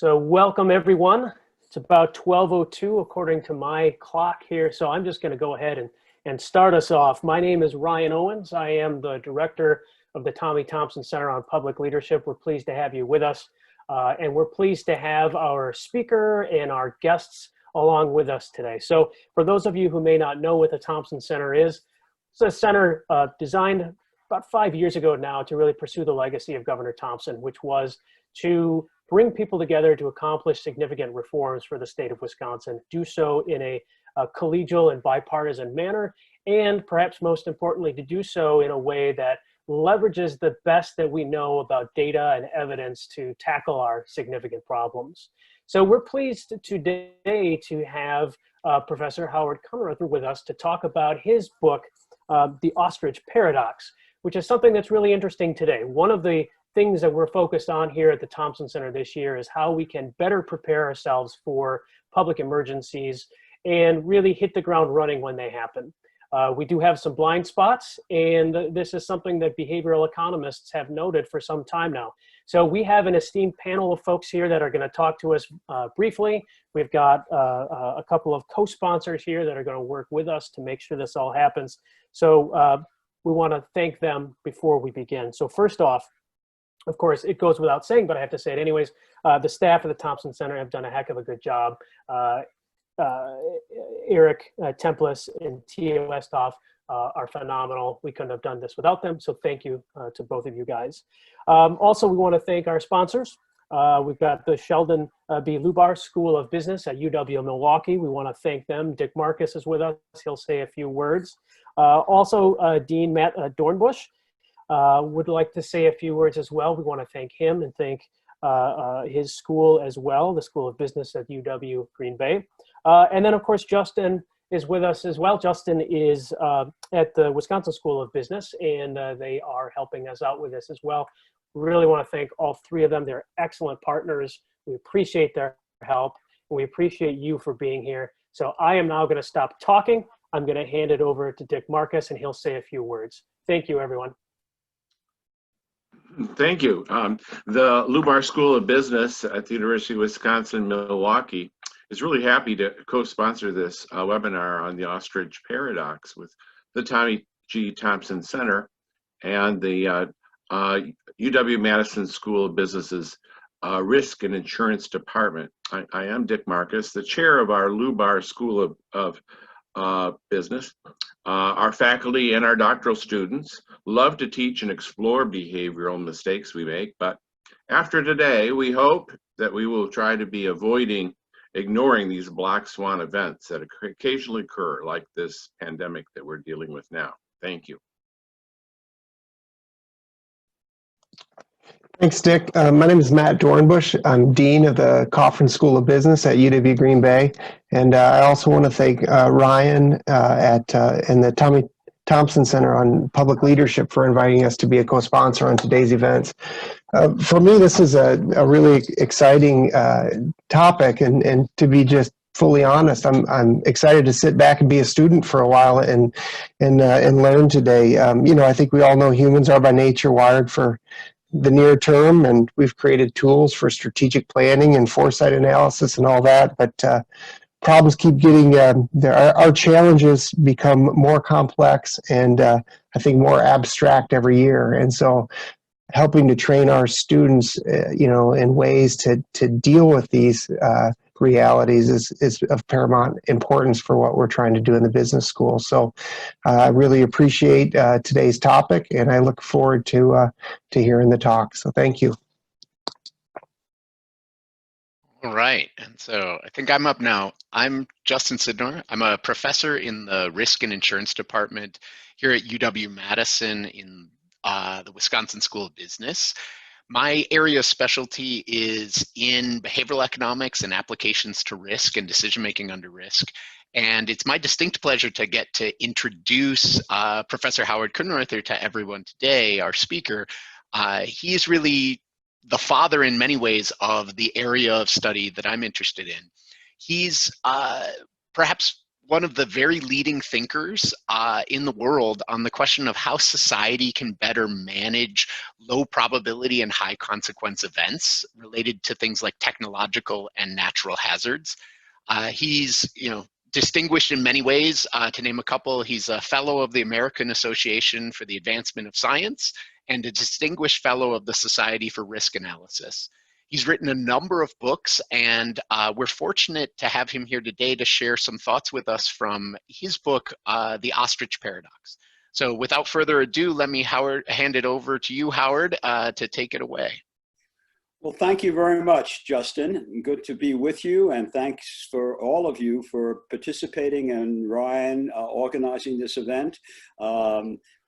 So welcome everyone. It's about 12:02 according to my clock here. So I'm just going to go ahead and start us off. My name is Ryan Owens. I am the director of the Tommy Thompson Center on Public Leadership. We're pleased to have you with us. And we're pleased to have our speaker and our guests along with us today. So for those of you who may not know what the Thompson Center is, it's a center designed about 5 years ago now to really pursue the legacy of Governor Thompson, which was to bring people together to accomplish significant reforms for the state of Wisconsin, do so in a collegial and bipartisan manner, and perhaps most importantly, to do so in a way that leverages the best that we know about data and evidence to tackle our significant problems. So we're pleased today to have Professor Howard Kunreuther with us to talk about his book, The Ostrich Paradox, which is something that's really interesting today. One of the things that we're focused on here at the Thompson Center this year is how we can better prepare ourselves for public emergencies and really hit the ground running when they happen. We do have some blind spots, and this is something that behavioral economists have noted for some time now. So we have an esteemed panel of folks here that are going to talk to us briefly. We've got a couple of co-sponsors here that are going to work with us to make sure this all happens. So we want to thank them before we begin. So first off, of course, it goes without saying, but I have to say it anyways, the staff of the Thompson Center have done a heck of a good job. Eric Templis and Tia Westhoff are phenomenal. We couldn't have done this without them, so thank you to both of you guys. Also, we want to thank our sponsors. We've got the Sheldon B. Lubar School of Business at UW-Milwaukee. We want to thank them. Dick Marcus is with us. He'll say a few words. Also, Dean Matt Dornbush would like to say a few words as well. We want to thank him and thank his school as well, the School of Business at UW Green Bay. And then, of course, Justin is with us as well. Justin is at the Wisconsin School of Business, and they are helping us out with this as well. We really want to thank all three of them. They're excellent partners. We appreciate their help, and we appreciate you for being here. So I am now going to stop talking. I'm going to hand it over to Dick Marcus, and he'll say a few words. Thank you, everyone. Thank you. The Lubar School of Business at the University of Wisconsin-Milwaukee is really happy to co-sponsor this webinar on the Ostrich Paradox with the Tommy G. Thompson Center and the UW-Madison School of Business's Risk and Insurance Department. I am Dick Marcus, the chair of our Lubar School of Business. Our faculty and our doctoral students love to teach and explore behavioral mistakes we make, but after today, we hope that we will try to be ignoring these black swan events that occasionally occur, like this pandemic that we're dealing with now. Thank you. Thanks, Dick. My name is Matt Dornbush. I'm Dean of the Coffin School of Business at UW Green Bay. And I also want to thank Ryan in the Tommy Thompson Center on Public Leadership for inviting us to be a co-sponsor on today's events. For me, this is a really exciting topic, and to be just fully honest, I'm excited to sit back and be a student for a while and learn today. You know, I think we all know humans are by nature wired for the near term, and we've created tools for strategic planning and foresight analysis and all that, but problems keep getting, our challenges become more complex and I think more abstract every year. And so helping to train our students, you know, in ways to deal with these realities is of paramount importance for what we're trying to do in the business school. So I really appreciate today's topic, and I look forward to hearing the talk. So thank you. All right, and so I think I'm up now. I'm Justin Sidnor. I'm a professor in the Risk and Insurance Department here at UW-Madison in the Wisconsin School of Business. My area of specialty is in behavioral economics and applications to risk and decision-making under risk. And it's my distinct pleasure to get to introduce Professor Howard Kunreuther to everyone today, our speaker. He's really the father in many ways of the area of study that I'm interested in. He's perhaps one of the very leading thinkers in the world on the question of how society can better manage low probability and high consequence events related to things like technological and natural hazards. He's, distinguished in many ways. To name a couple, he's a fellow of the American Association for the Advancement of Science and a distinguished fellow of the Society for Risk Analysis. He's written a number of books, and we're fortunate to have him here today to share some thoughts with us from his book, The Ostrich Paradox. So without further ado, let me hand it over to you, Howard, to take it away. Well, thank you very much, Justin. Good to be with you, and thanks for all of you for participating and Ryan organizing this event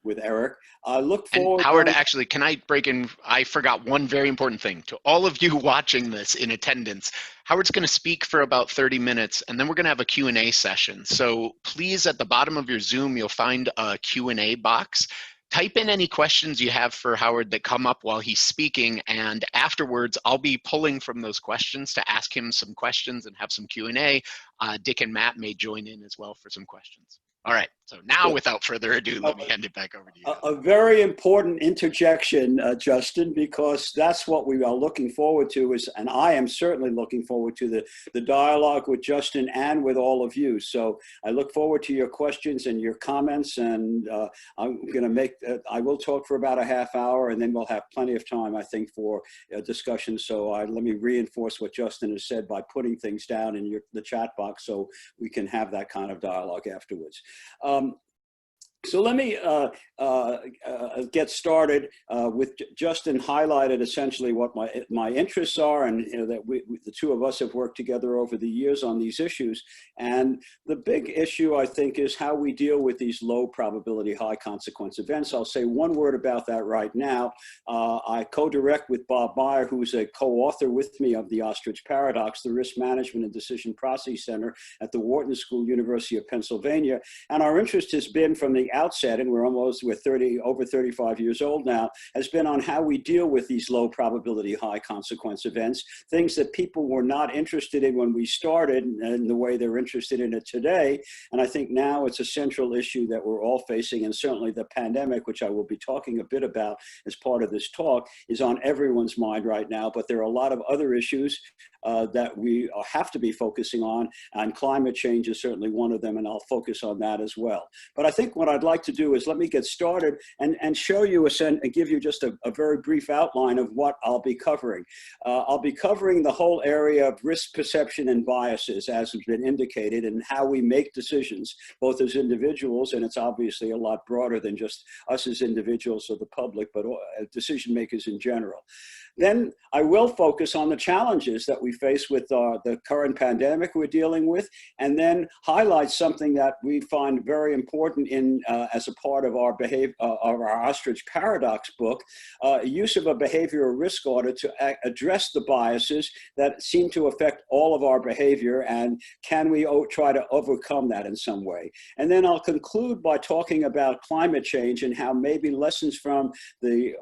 with Eric. I look forward. And Howard, actually, can I break in? I forgot one very important thing. To all of you watching this in attendance, Howard's going to speak for about 30 minutes, and then we're going to have a Q&A session. So please, at the bottom of your Zoom, you'll find a Q&A box. Type in any questions you have for Howard that come up while he's speaking, and afterwards I'll be pulling from those questions to ask him some questions and have some Q&A. Dick and Matt may join in as well for some questions. All right, so now without further ado, let me hand it back over to you. A very important interjection, Justin, because that's what we are looking forward to, and I am certainly looking forward to the dialogue with Justin and with all of you. So I look forward to your questions and your comments, and I will talk for about a half hour, and then we'll have plenty of time, I think, for discussion. So let me reinforce what Justin has said by putting things down in the chat box so we can have that kind of dialogue afterwards. So let me get started with Justin highlighted essentially what my interests are, and that the two of us have worked together over the years on these issues. And the big issue, I think, is how we deal with these low probability, high consequence events. I'll say one word about that right now. I co-direct with Bob Meyer, who's a co-author with me of The Ostrich Paradox, the Risk Management and Decision Process Center at the Wharton School, University of Pennsylvania. And our interest has been from the outset, and we're over 35 years old now, has been on how we deal with these low probability, high consequence events, things that people were not interested in when we started and the way they're interested in it today. And I think now it's a central issue that we're all facing, and certainly the pandemic, which I will be talking a bit about as part of this talk, is on everyone's mind right now. But there are a lot of other issues that we have to be focusing on, and climate change is certainly one of them, and I'll focus on that as well. But I think what I'd like to do is let me get started and show you and give you just a very brief outline of what I'll be covering. I'll be covering the whole area of risk perception and biases, as has been indicated, and how we make decisions, both as individuals, and it's obviously a lot broader than just us as individuals or the public, but decision makers in general. Then I will focus on the challenges that we face with the current pandemic we're dealing with, and then highlight something that we find very important in as a part of our Ostrich Paradox book, use of a behavioral risk audit to address the biases that seem to affect all of our behavior, and can we try to overcome that in some way. And then I'll conclude by talking about climate change and how maybe lessons from the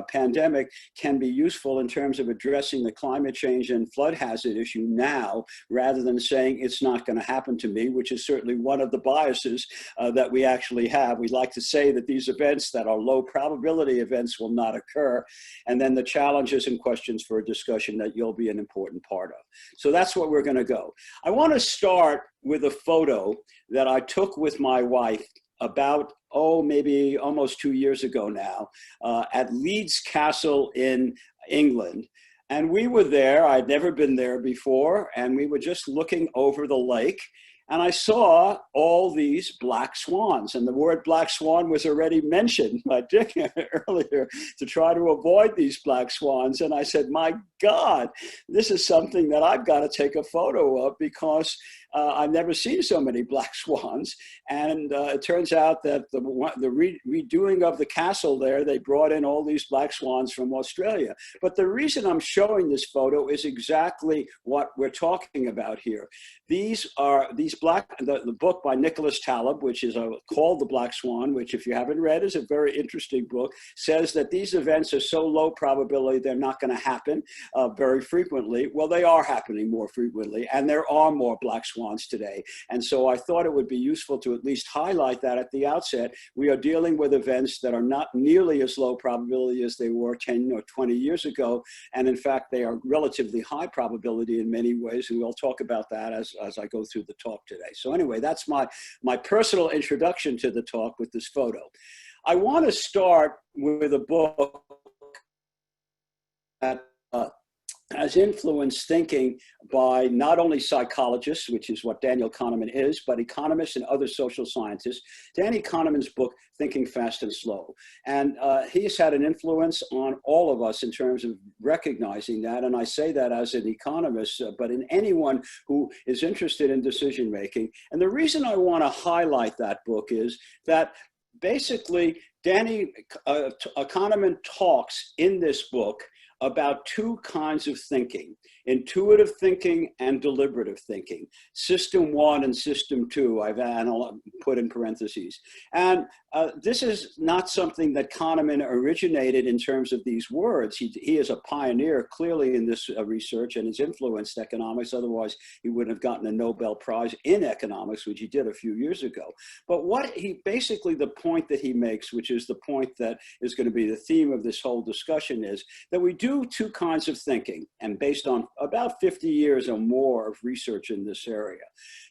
pandemic can be useful in terms of addressing the climate change and flood hazard issue now, rather than saying it's not going to happen to me, which is certainly one of the biases that we actually have. We like to say that these events that are low probability events will not occur, and then the challenges and questions for a discussion that you'll be an important part of. So that's what we're going to go. I want to start with a photo that I took with my wife about, maybe almost 2 years ago now, at Leeds Castle in England. And we were there, I'd never been there before, and we were just looking over the lake. And I saw all these black swans, and the word black swan was already mentioned by Dick earlier, to try to avoid these black swans. And I said, my God, this is something that I've got to take a photo of, because I've never seen so many black swans. And it turns out that the redoing of the castle there, they brought in all these black swans from Australia. But the reason I'm showing this photo is exactly what we're talking about here. These the book by Nicholas Taleb, which is called The Black Swan, which if you haven't read is a very interesting book, says that these events are so low probability they're not going to happen very frequently. Well, they are happening more frequently, and there are more black swans today. And so I thought it would be useful to at least highlight that at the outset. We are dealing with events that are not nearly as low probability as they were 10 or 20 years ago. And in fact, they are relatively high probability in many ways. And we'll talk about that as I go through the talk today. So anyway, that's my personal introduction to the talk with this photo. I want to start with a book that has influenced thinking by not only psychologists, which is what Daniel Kahneman is, but economists and other social scientists. Danny Kahneman's book, Thinking Fast and Slow. And he's had an influence on all of us in terms of recognizing that. And I say that as an economist, but in anyone who is interested in decision making. And the reason I want to highlight that book is that basically Danny Kahneman talks in this book about two kinds of thinking: intuitive thinking and deliberative thinking. System 1 and system 2, I've put in parentheses. And this is not something that Kahneman originated in terms of these words. He is a pioneer clearly in this research and has influenced economics. Otherwise, he wouldn't have gotten a Nobel Prize in economics, which he did a few years ago. But what he basically, the point that he makes, which is the point that is going to be the theme of this whole discussion, is that we do two kinds of thinking, and based on about 50 years or more of research in this area.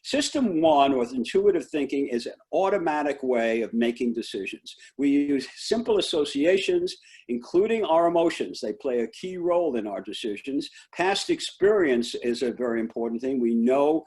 System 1, or intuitive thinking, is an automatic way of making decisions. We use simple associations, including our emotions. They play a key role in our decisions. Past experience is a very important thing. We know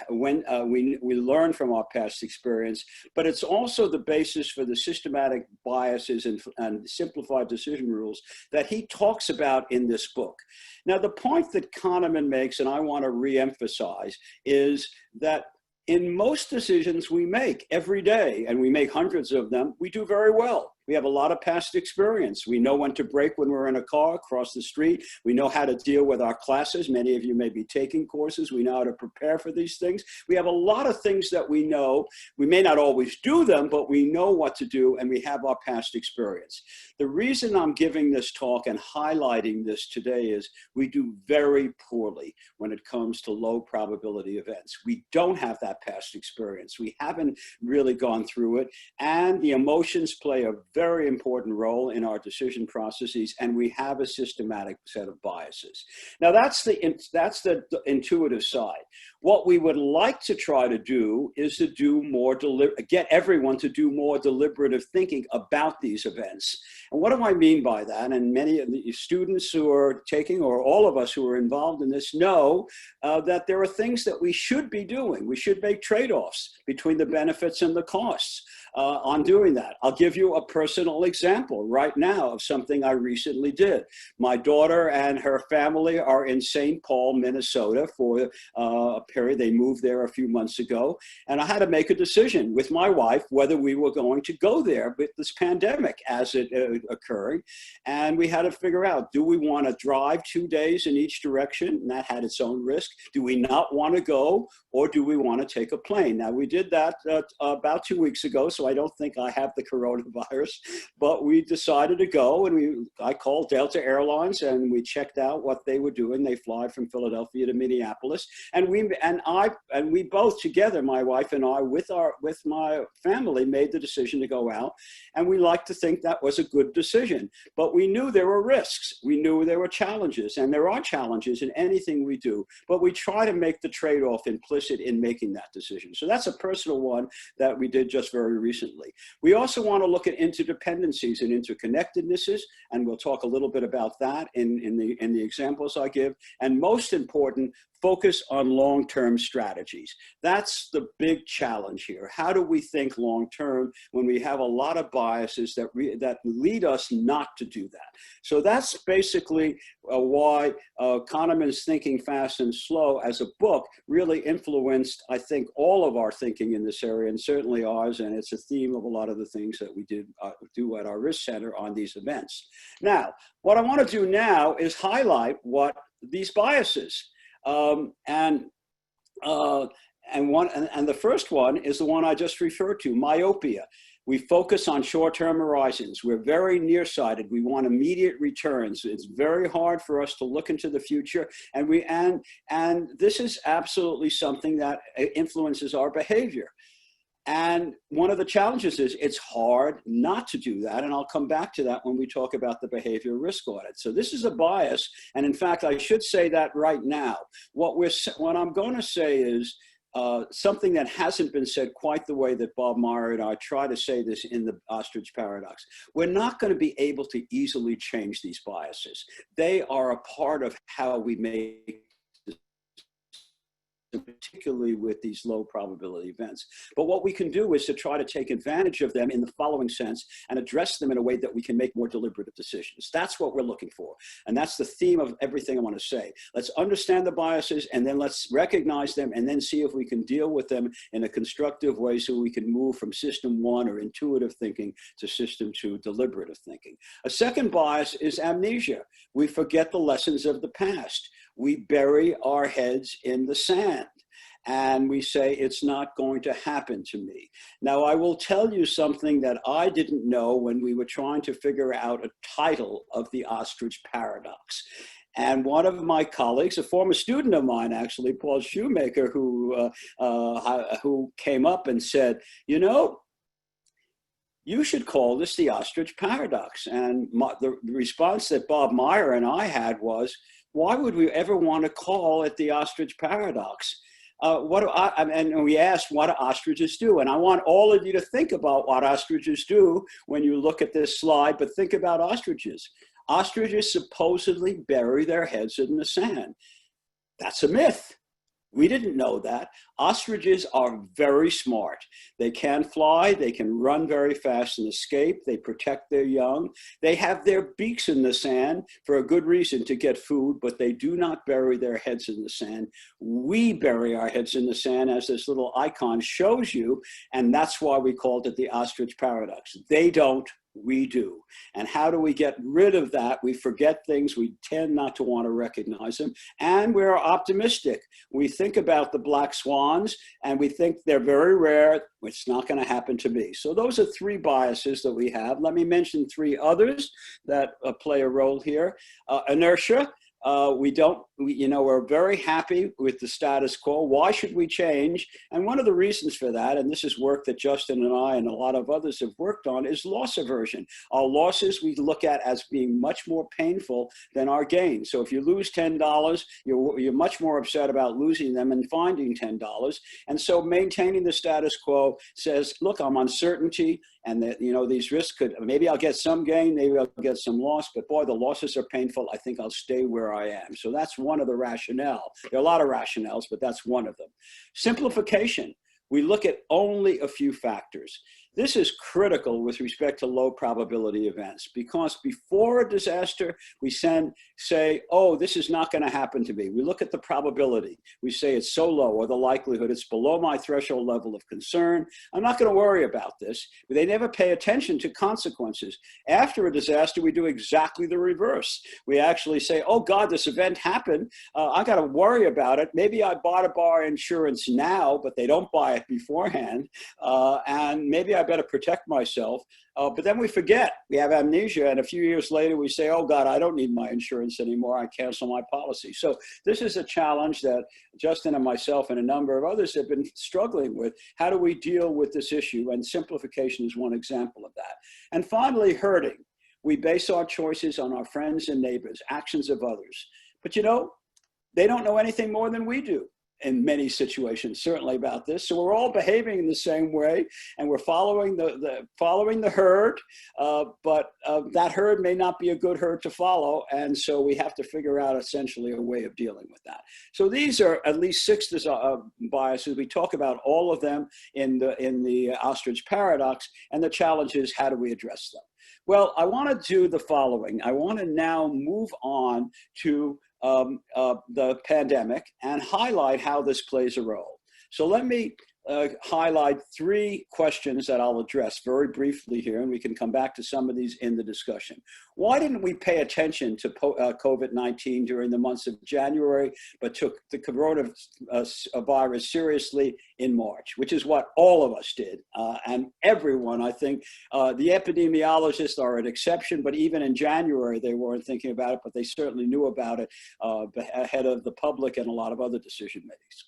when we learn from our past experience, but it's also the basis for the systematic biases and simplified decision rules that he talks about in this book. Now, the point that Kahneman makes, and I want to re-emphasize, is that in most decisions we make every day, and we make hundreds of them, we do very well. We have a lot of past experience. We know when to brake when we're in a car, across the street. We know how to deal with our classes. Many of you may be taking courses. We know how to prepare for these things. We have a lot of things that we know. We may not always do them, but we know what to do, and we have our past experience. The reason I'm giving this talk and highlighting this today is we do very poorly when it comes to low probability events. We don't have that past experience. We haven't really gone through it, and the emotions play a very important role in our decision processes, and we have a systematic set of biases. Now, that's the intuitive side. What we would like to try to do is to do more, get everyone to do more deliberative thinking about these events. And what do I mean by that? And many of the students who are taking, or all of us who are involved in this, know that there are things that we should be doing. We should make trade-offs between the benefits and the costs on doing that. I'll give you a personal example right now of something I recently did. My daughter and her family are in St. Paul, Minnesota for a period. They moved there a few months ago, and I had to make a decision with my wife whether we were going to go there with this pandemic as it occurring. And we had to figure out, do we want to drive 2 days in each direction? And that had its own risk. Do we not want to go, or do we want to take a plane? Now, we did that about 2 weeks ago, so I don't think I have the coronavirus, but we decided to go, and I called Delta Airlines, and we checked out what they were doing. They fly from Philadelphia to Minneapolis, and we both together, my wife and I, with my family, made the decision to go out, and we like to think that was a good decision. But we knew there were risks. We knew there were challenges, and there are challenges in anything we do, but we try to make the trade-off implicit in making that decision. So that's a personal one that we did just very recently. We also want to look at interdependencies and interconnectednesses, and we'll talk a little bit about that in the examples I give. And most important, focus on long-term strategies. That's the big challenge here. How do we think long-term when we have a lot of biases that lead us not to do that? So that's basically why Kahneman's Thinking Fast and Slow as a book really influenced, I think, all of our thinking in this area, and certainly ours, and it's a theme of a lot of the things that we do at our Risk Center on these events. Now, what I want to do now is highlight what these biases And the first one is the one I just referred to, myopia. We focus on short-term horizons. We're very nearsighted. We want immediate returns. It's very hard for us to look into the future. And this is absolutely something that influences our behavior. And one of the challenges is it's hard not to do that. And I'll come back to that when we talk about the behavior risk audit. So this is a bias. And in fact, I should say that right now. What I'm going to say is something that hasn't been said quite the way that Bob Meyer and I try to say this in the Ostrich paradox. We're not going to be able to easily change these biases. They are a part of how we make, particularly with these low probability events. But what we can do is to try to take advantage of them in the following sense and address them in a way that we can make more deliberative decisions. That's what we're looking for. And that's the theme of everything I want to say. Let's understand the biases and then let's recognize them and then see if we can deal with them in a constructive way so we can move from system 1 or intuitive thinking to system 2 deliberative thinking. A second bias is amnesia. We forget the lessons of the past. We bury our heads in the sand and we say, it's not going to happen to me. Now, I will tell you something that I didn't know when we were trying to figure out a title of the Ostrich paradox. And one of my colleagues, a former student of mine, actually, Paul Shoemaker, who came up and said, you know, you should call this the Ostrich paradox. And the response that Bob Meyer and I had was, why would we ever want to call it the Ostrich paradox? And we asked, what do ostriches do? And I want all of you to think about what ostriches do when you look at this slide, but think about ostriches. Ostriches supposedly bury their heads in the sand. That's a myth. We didn't know that. Ostriches are very smart. They can fly, they can run very fast and escape, they protect their young. They have their beaks in the sand for a good reason, to get food, but they do not bury their heads in the sand. We bury our heads in the sand, as this little icon shows you, and that's why we called it the Ostrich paradox. They don't, we do. And how do we get rid of that? We forget things. We tend not to want to recognize them. And we're optimistic. We think about the black swans and we think they're very rare. It's not going to happen to me. So those are 3 biases that we have. Let me mention 3 others that play a role here. Inertia. We're very happy with the status quo. Why should we change? And one of the reasons for that, and this is work that Justin and I and a lot of others have worked on, is loss aversion. Our losses we look at as being much more painful than our gains. So if you lose $10, you're much more upset about losing them and finding $10. And so maintaining the status quo says, look, I'm uncertainty, and that, these risks could, maybe I'll get some gain, maybe I'll get some loss, but boy, the losses are painful. I think I'll stay where I am. So that's one of the rationale. There are a lot of rationales, but that's one of them. Simplification. We look at only a few factors. This is critical with respect to low probability events, because before a disaster, we say, oh, this is not going to happen to me. We look at the probability. We say it's so low, or the likelihood, it's below my threshold level of concern. I'm not going to worry about this. But they never pay attention to consequences. After a disaster, we do exactly the reverse. We actually say, oh God, this event happened. I got to worry about it. Maybe I bought a bar insurance now, but they don't buy it beforehand. And maybe I better protect myself. But then we forget, we have amnesia, and a few years later we say, oh God, I don't need my insurance anymore, I cancel my policy. So this is a challenge that Justin and myself and a number of others have been struggling with. How do we deal with this issue? And simplification is one example of that. And finally, herding. We base our choices on our friends and neighbors, actions of others. But they don't know anything more than we do in many situations, certainly about this. So we're all behaving in the same way, and we're following the herd, but that herd may not be a good herd to follow, and so we have to figure out essentially a way of dealing with that. So these are at least 6 biases. We talk about all of them in the Ostrich paradox, and the challenge is, how do we address them? Well, I want to do the following. I want to now move on to the pandemic and highlight how this plays a role. So let me highlight three questions that I'll address very briefly here, and we can come back to some of these in the discussion. Why didn't we pay attention to COVID-19 during the months of January, but took the coronavirus seriously in March, which is what all of us did. And everyone, I think, the epidemiologists are an exception, but even in January, they weren't thinking about it, but they certainly knew about it ahead of the public and a lot of other decision makers.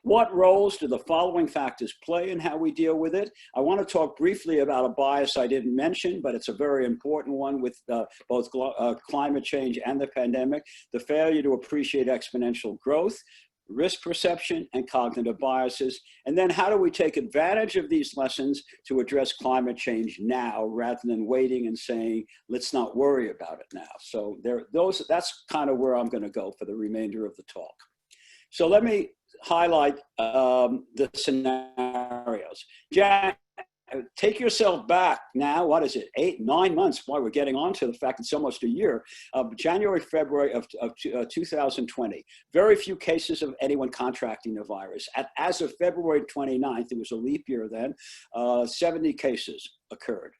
What roles do the following factors play in how we deal with it? I want to talk briefly about a bias I didn't mention, but it's a very important one with both climate change and the pandemic, the failure to appreciate exponential growth, risk perception, and cognitive biases. And then how do we take advantage of these lessons to address climate change now rather than waiting and saying, let's not worry about it now. So that's kind of where I'm going to go for the remainder of the talk. So let me highlight the scenarios. Jack, take yourself back now, what is it, 8, 9 months, while we're getting on to the fact it's almost a year, January, February of 2020. Very few cases of anyone contracting the virus. As of February 29th, it was a leap year then, 70 cases occurred.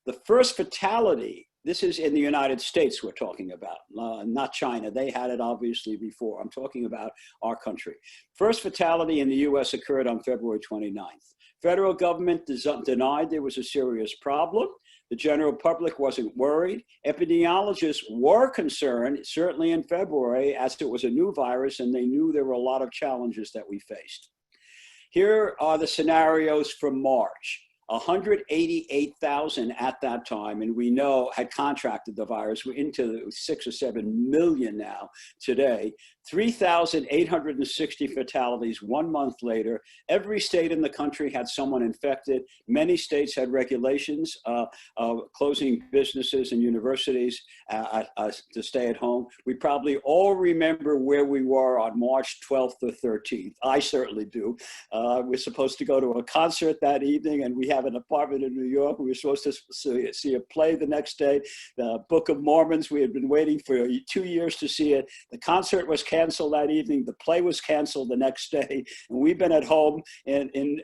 The first fatality, this is in the United States we're talking about, not China. They had it obviously before. I'm talking about our country. First fatality in the US occurred on February 29th. Federal government denied there was a serious problem. The general public wasn't worried. Epidemiologists were concerned, certainly in February, as it was a new virus and they knew there were a lot of challenges that we faced. Here are the scenarios from March. 188,000 at that time, and we know had contracted the virus. We're into 6 or 7 million now today. 3,860 fatalities 1 month later. Every state in the country had someone infected. Many states had regulations closing businesses and universities to stay at home. We probably all remember where we were on March 12th or 13th. I certainly do. We're supposed to go to a concert that evening, and we have an apartment in New York. We were supposed to see a play the next day. The Book of Mormons, we had been waiting for 2 years to see it. The concert was canceled that evening. The play was canceled the next day. And we've been at home in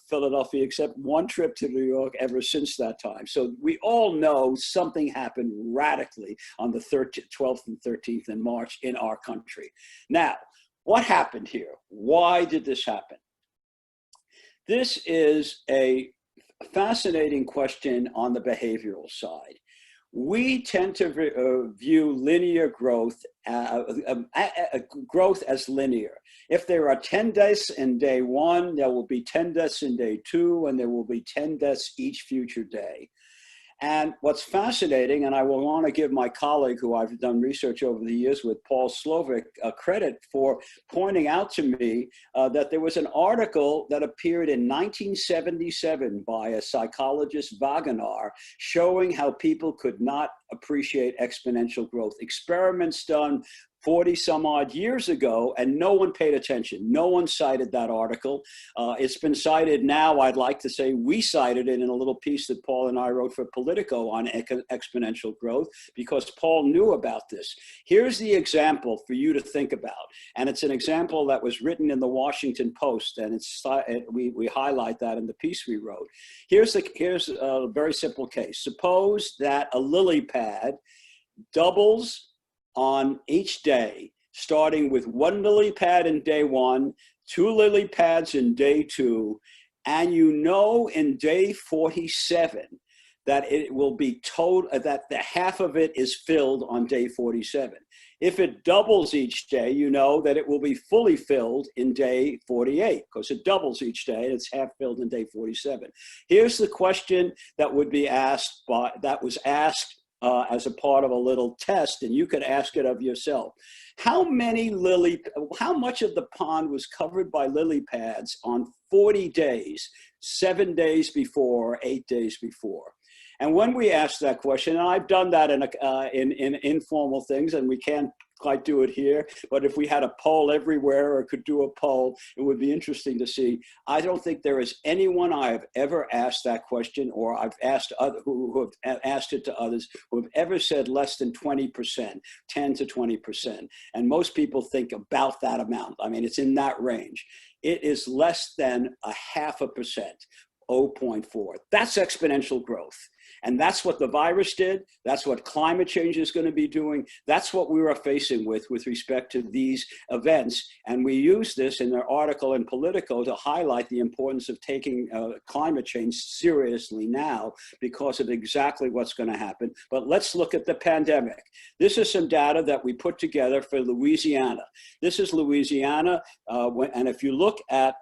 Philadelphia, except one trip to New York ever since that time. So we all know something happened radically on the 12th and 13th in March in our country. Now, what happened here? Why did this happen? This is a fascinating question on the behavioral side. We tend to view linear growth as linear. If there are 10 deaths in day 1, there will be 10 deaths in day 2, and there will be 10 deaths each future day. And what's fascinating, and I will want to give my colleague who I've done research over the years with, Paul Slovic, credit for pointing out to me that there was an article that appeared in 1977 by a psychologist, Wagenaar, showing how people could not appreciate exponential growth. Experiments done 40 some odd years ago, and no one paid attention. No one cited that article. It's been cited now. I'd like to say we cited it in a little piece that Paul and I wrote for Politico on exponential growth, because Paul knew about this. Here's the example for you to think about. And it's an example that was written in the Washington Post, and we highlight that in the piece we wrote. Here's a very simple case. Suppose that a lily pad doubles on each day, starting with 1 lily pad in day 1, 2 lily pads in day 2, and you know in day 47 that it will be that the half of it is filled on day 47. If it doubles each day, you know that it will be fully filled in day 48, because it doubles each day and it's half filled in day 47. Here's the question that was asked as a part of a little test, and you could ask it of yourself. How much of the pond was covered by lily pads on 40 days, 7 days before, 8 days before? And when we ask that question, and I've done that in informal things, and we can quite do it here, but if we had a poll everywhere or could do a poll, it would be interesting to see. I don't think there is anyone I have ever asked that question, or I've asked other who have asked it to others, who have ever said less than 20%, 10 to 20%. And most people think about that amount. I mean, it's in that range. It is less than 0.5%, 0.4. That's exponential growth. And that's what the virus did. That's what climate change is going to be doing. That's what we are facing with respect to these events. And we use this in their article in Politico to highlight the importance of taking climate change seriously now because of exactly what's going to happen. But let's look at the pandemic. This is some data that we put together for Louisiana. This is Louisiana. And if you look at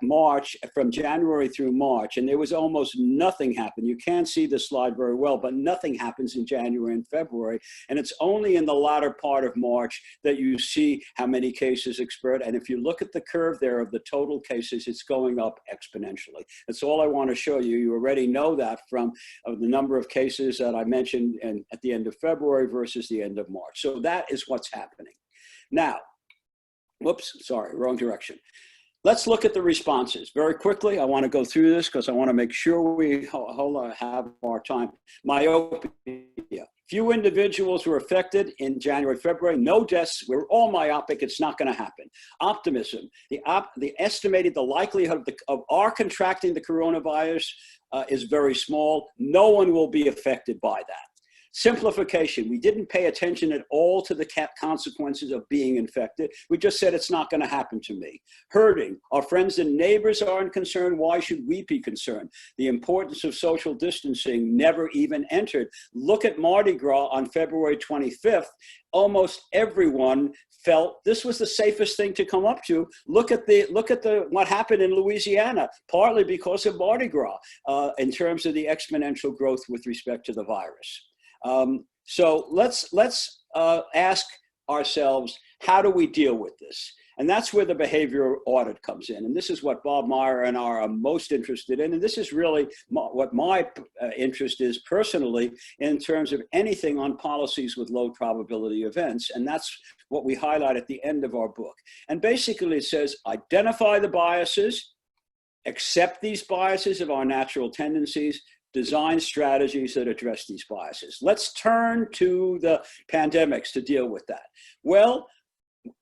March, from January through March, and there was almost nothing happen. You can't see the slide very well, but nothing happens in January and February. And it's only in the latter part of March that you see how many cases explode. And if you look at the curve there of the total cases, it's going up exponentially. That's all I want to show you. You already know that from the number of cases that I mentioned at the end of February versus the end of March. So that is what's happening. Now, whoops, sorry, wrong direction. Let's look at the responses very quickly. I want to go through this because I want to make sure we have our time. Myopia. Few individuals were affected in January, February. No deaths. We're all myopic. It's not going to happen. Optimism. The estimated likelihood of our contracting the coronavirus is very small. No one will be affected by that. Simplification. We didn't pay attention at all to the consequences of being infected. We just said it's not going to happen to me. Herding. Our friends and neighbors aren't concerned. Why should we be concerned? The importance of social distancing never even entered. Look at Mardi Gras on February 25th. Almost everyone felt this was the safest thing to come up to. Look at what happened in Louisiana, partly because of Mardi Gras, in terms of the exponential growth with respect to the virus. So let's ask ourselves, how do we deal with this? And that's where the behavioral audit comes in. And this is what Bob Meyer and I are most interested in. And this is really what my interest is personally in terms of anything on policies with low probability events. And that's what we highlight at the end of our book. And basically it says, identify the biases, accept these biases of our natural tendencies, design strategies that address these biases. Let's turn to the pandemics to deal with that. Well,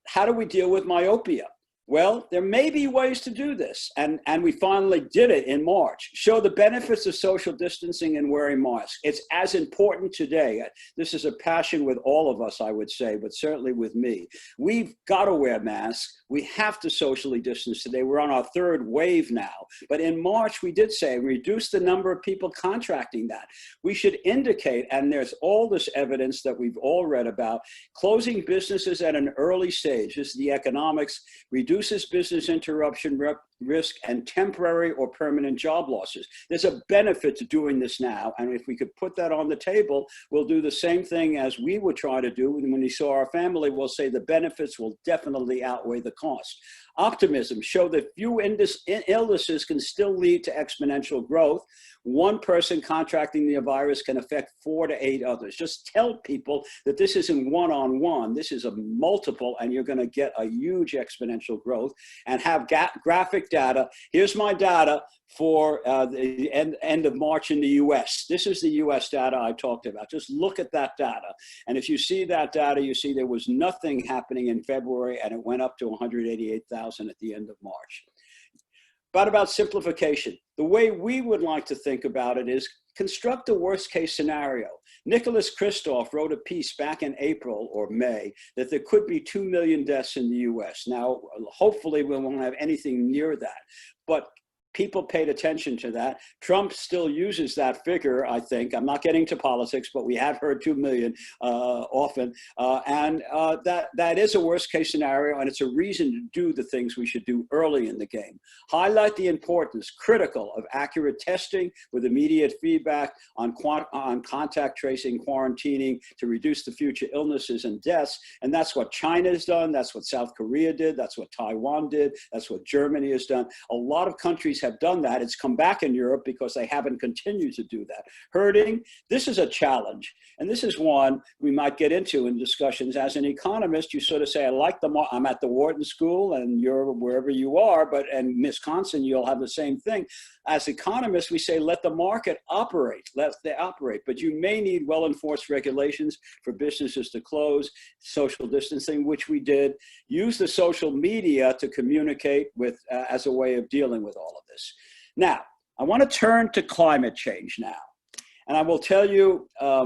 how do we deal with myopia? Well, there may be ways to do this, and we finally did it in March. Show the benefits of social distancing and wearing masks. It's as important today. This is a passion with all of us, I would say, but certainly with me. We've got to wear masks. We have to socially distance today. We're on our third wave now. But in March, we did say reduce the number of people contracting that. We should indicate, and there's all this evidence that we've all read about, closing businesses at an early stage. This is the economics, reduces business interruption risk and temporary or permanent job losses. There's a benefit to doing this now. And if we could put that on the table, we'll do the same thing as we would try to do when we saw our family. We'll say the benefits will definitely outweigh the cost. Optimism. Show that few illnesses can still lead to exponential growth. One person contracting the virus can affect 4 to 8 others. Just tell people that this isn't one-on-one. This is a multiple, and you're going to get a huge exponential growth. And have graphic data. Here's my data for the end of March in the US. This is the US data I talked about. Just look at that data. And if you see that data, you see there was nothing happening in February, and it went up to 188,000 at the end of March. But about simplification, the way we would like to think about it is construct a worst case scenario. Nicholas Kristof wrote a piece back in April or May that there could be 2 million deaths in the US. Now, hopefully we won't have anything near that, but people paid attention to that. Trump still uses that figure, I think. I'm not getting to politics, but we have heard 2 million often. That is a worst case scenario, and it's a reason to do the things we should do early in the game. Highlight the importance, critical, of accurate testing with immediate feedback on contact tracing, quarantining to reduce the future illnesses and deaths. And that's what China's done. That's what South Korea did. That's what Taiwan did. That's what Germany has done. A lot of countries have done that. It's come back in Europe because they haven't continued to do that. Herding, this is a challenge. And this is one we might get into in discussions. As an economist, you sort of say, I'm at the Wharton School and you're wherever you are, but in Wisconsin, you'll have the same thing. As economists, we say, let the market operate, let they operate. But you may need well-enforced regulations for businesses to close, social distancing, which we did, use the social media to communicate with as a way of dealing with all of this. Now, I want to turn to climate change now. And I will tell you a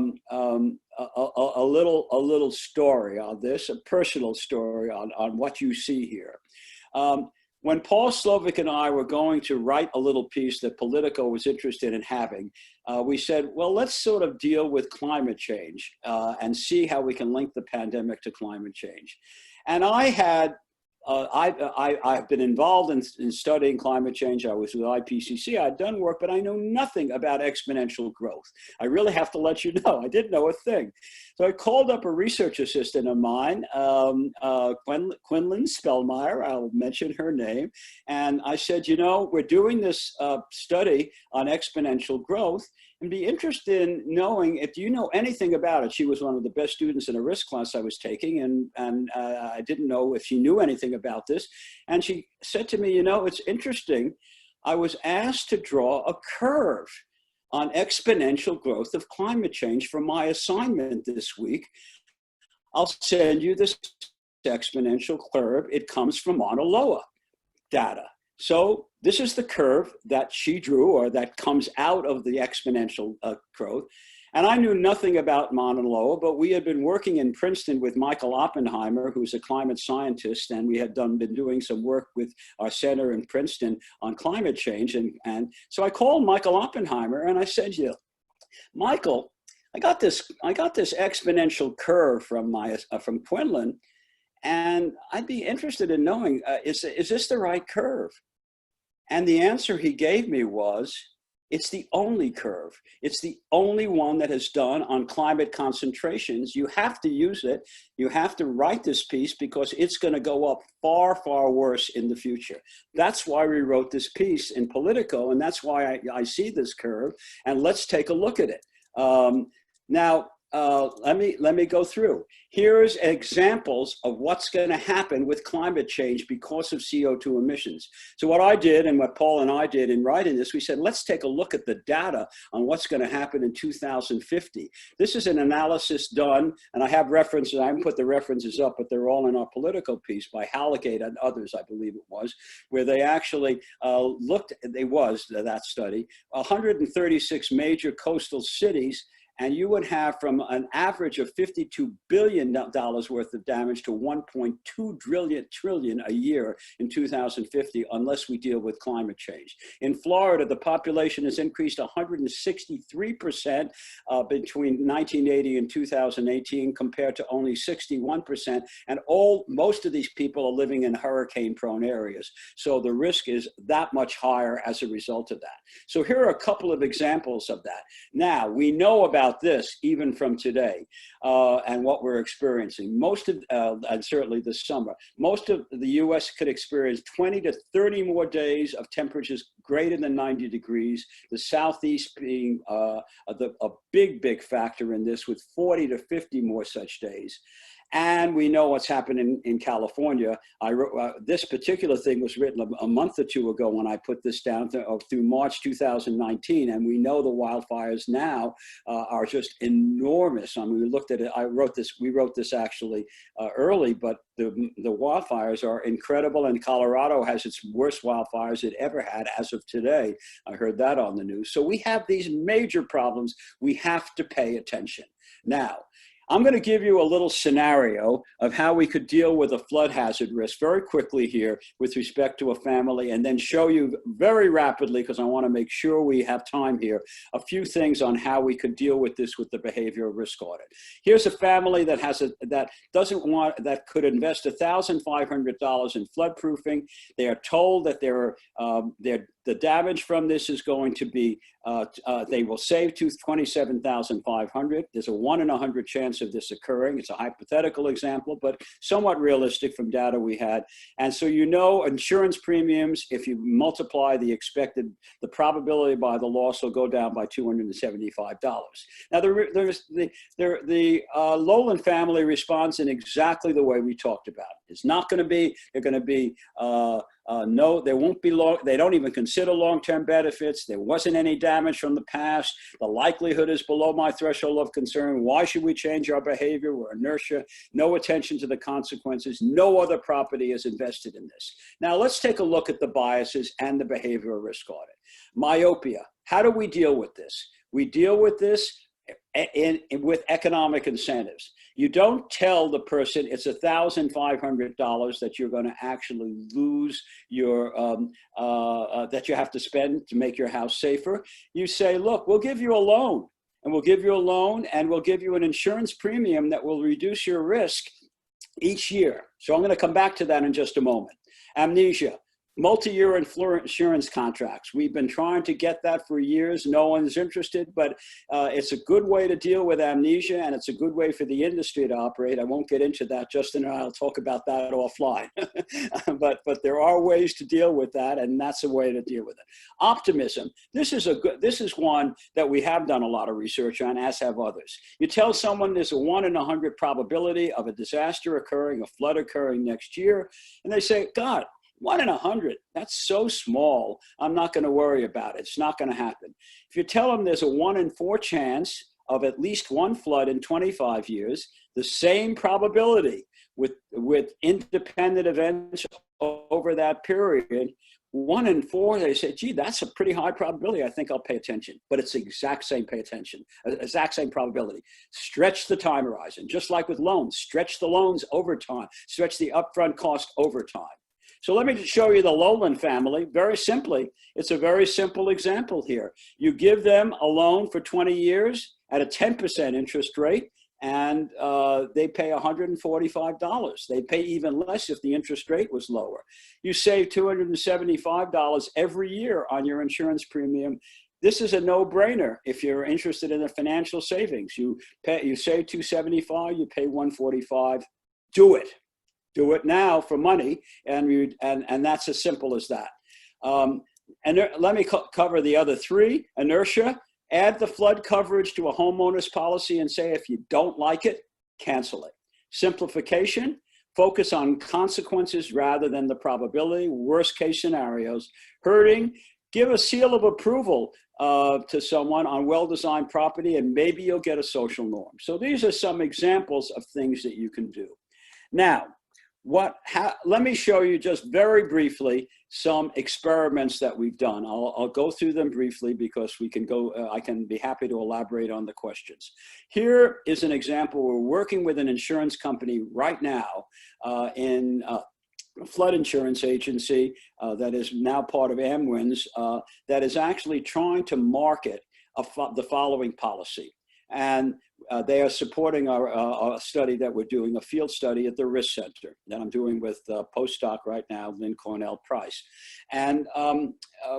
little story on this, a personal story on what you see here. When Paul Slovic and I were going to write a little piece that Politico was interested in having, we said, well, let's sort of deal with climate change and see how we can link the pandemic to climate change. And I had I've been involved in studying climate change. I was with IPCC. I'd done work, but I know nothing about exponential growth. I really have to let you know, I didn't know a thing. So I called up a research assistant of mine, Quinlan Spellmeyer, I'll mention her name. And I said, you know, we're doing this study on exponential growth and be interested in knowing if you know anything about it. She was one of the best students in a risk class I was taking, and I didn't know if she knew anything about this. And she said to me, you know, it's interesting. I was asked to draw a curve on exponential growth of climate change for my assignment this week. I'll send you this exponential curve. It comes from Mauna Loa data. So this is the curve that she drew, or that comes out of the exponential growth. And I knew nothing about Mauna Loa, but we had been working in Princeton with Michael Oppenheimer, who's a climate scientist, and we had been doing some work with our center in Princeton on climate change. And so I called Michael Oppenheimer and I said, yeah, Michael, I got this exponential curve from Quinlan, and I'd be interested in knowing, is this the right curve? And the answer he gave me was, it's the only curve. It's the only one that is done on climate concentrations. You have to use it. You have to write this piece because it's going to go up far, far worse in the future. That's why we wrote this piece in Politico, and that's why I see this curve. And let's take a look at it. Now, let me go through. Here's examples of what's going to happen with climate change because of CO2 emissions. So what I did and what Paul and I did in writing this, we said, let's take a look at the data on what's going to happen in 2050. This is an analysis done, and I have references. I haven't put the references up, but they're all in our Politico piece by Halligate and others, I believe it was, where they actually looked, that study, 136 major coastal cities. And you would have from an average of $52 billion worth of damage to 1.2 trillion a year in 2050, unless we deal with climate change. In Florida, the population has increased 163% between 1980 and 2018, compared to only 61%. And most of these people are living in hurricane-prone areas. So the risk is that much higher as a result of that. So here are a couple of examples of that. Now, we know about this even from today and what we're experiencing. Most of, and certainly this summer, most of the US could experience 20 to 30 more days of temperatures greater than 90 degrees. The Southeast being a big factor in this, with 40 to 50 more such days. And we know what's happening in California. I wrote, this particular thing was written a month or two ago when I put this down through March 2019. And we know the wildfires now are just enormous. I mean, we looked at it, we wrote this actually early, but the wildfires are incredible. And Colorado has its worst wildfires it ever had as of today. I heard that on the news. So we have these major problems. We have to pay attention. Now, I'm going to give you a little scenario of how we could deal with a flood hazard risk very quickly here with respect to a family, and then show you very rapidly, because I want to make sure we have time here, a few things on how we could deal with this with the behavioral risk audit. Here's a family that that could invest $1,500 in flood proofing. They are told that their The damage from this is going to be, they will save to $27,500. There's a 1 in 100 chance of this occurring. It's a hypothetical example, but somewhat realistic from data we had. And so, you know, insurance premiums, if you multiply the probability by the loss, will go down by $275. Now, the Lowland family responds in exactly the way we talked about. It's not going to be, they're going to be, no, there won't be they don't even consider long-term benefits. There wasn't any damage from the past. The likelihood is below my threshold of concern. Why should we change our behavior? We're inertia, no attention to the consequences. No other property is invested in this. Now let's take a look at the biases and the behavioral risk audit. Myopia, how do we deal with this? We deal with this with economic incentives. You don't tell the person it's $1,500 that you're going to actually lose your, that you have to spend to make your house safer. You say, look, we'll give you a loan, and we'll give you a loan, and we'll give you an insurance premium that will reduce your risk each year. So I'm going to come back to that in just a moment. Amnesia. Multi-year insurance contracts. We've been trying to get that for years. No one's interested, but it's a good way to deal with amnesia, and it's a good way for the industry to operate. I won't get into that. Justin and I will talk about that offline. but there are ways to deal with that, and that's a way to deal with it. Optimism. This is one that we have done a lot of research on, as have others. You tell someone there's a 1 in 100 probability of a disaster occurring, a flood occurring next year, and they say, God, 1 in 100, that's so small, I'm not going to worry about it. It's not going to happen. If you tell them there's a 1 in 4 chance of at least one flood in 25 years, the same probability with independent events over that period, 1 in 4, they say, gee, that's a pretty high probability. I think I'll pay attention. But it's the exact same exact same probability. Stretch the time horizon, just like with loans. Stretch the loans over time. Stretch the upfront cost over time. So let me show you the Lowland family. Very simply, it's a very simple example here. You give them a loan for 20 years at a 10% interest rate, and they pay $145. They pay even less if the interest rate was lower. You save $275 every year on your insurance premium. This is a no-brainer if you're interested in the financial savings. You save $275, you pay $145. Do it. Do it now for money, and that's as simple as that. And let me cover the other 3. Inertia, add the flood coverage to a homeowner's policy and say if you don't like it, cancel it. Simplification, focus on consequences rather than the probability, worst case scenarios. Hurting, give a seal of approval to someone on well-designed property, and maybe you'll get a social norm. So these are some examples of things that you can do. Now, let me show you just very briefly some experiments that we've done. I'll go through them briefly because we can go, I can be happy to elaborate on the questions. Here is an example. We're working with an insurance company right now in a flood insurance agency that is now part of Amwins that is actually trying to market the following policy. And they are supporting our study that we're doing, a field study at the Risk Center that I'm doing with postdoc right now, Lynn Cornell Price. And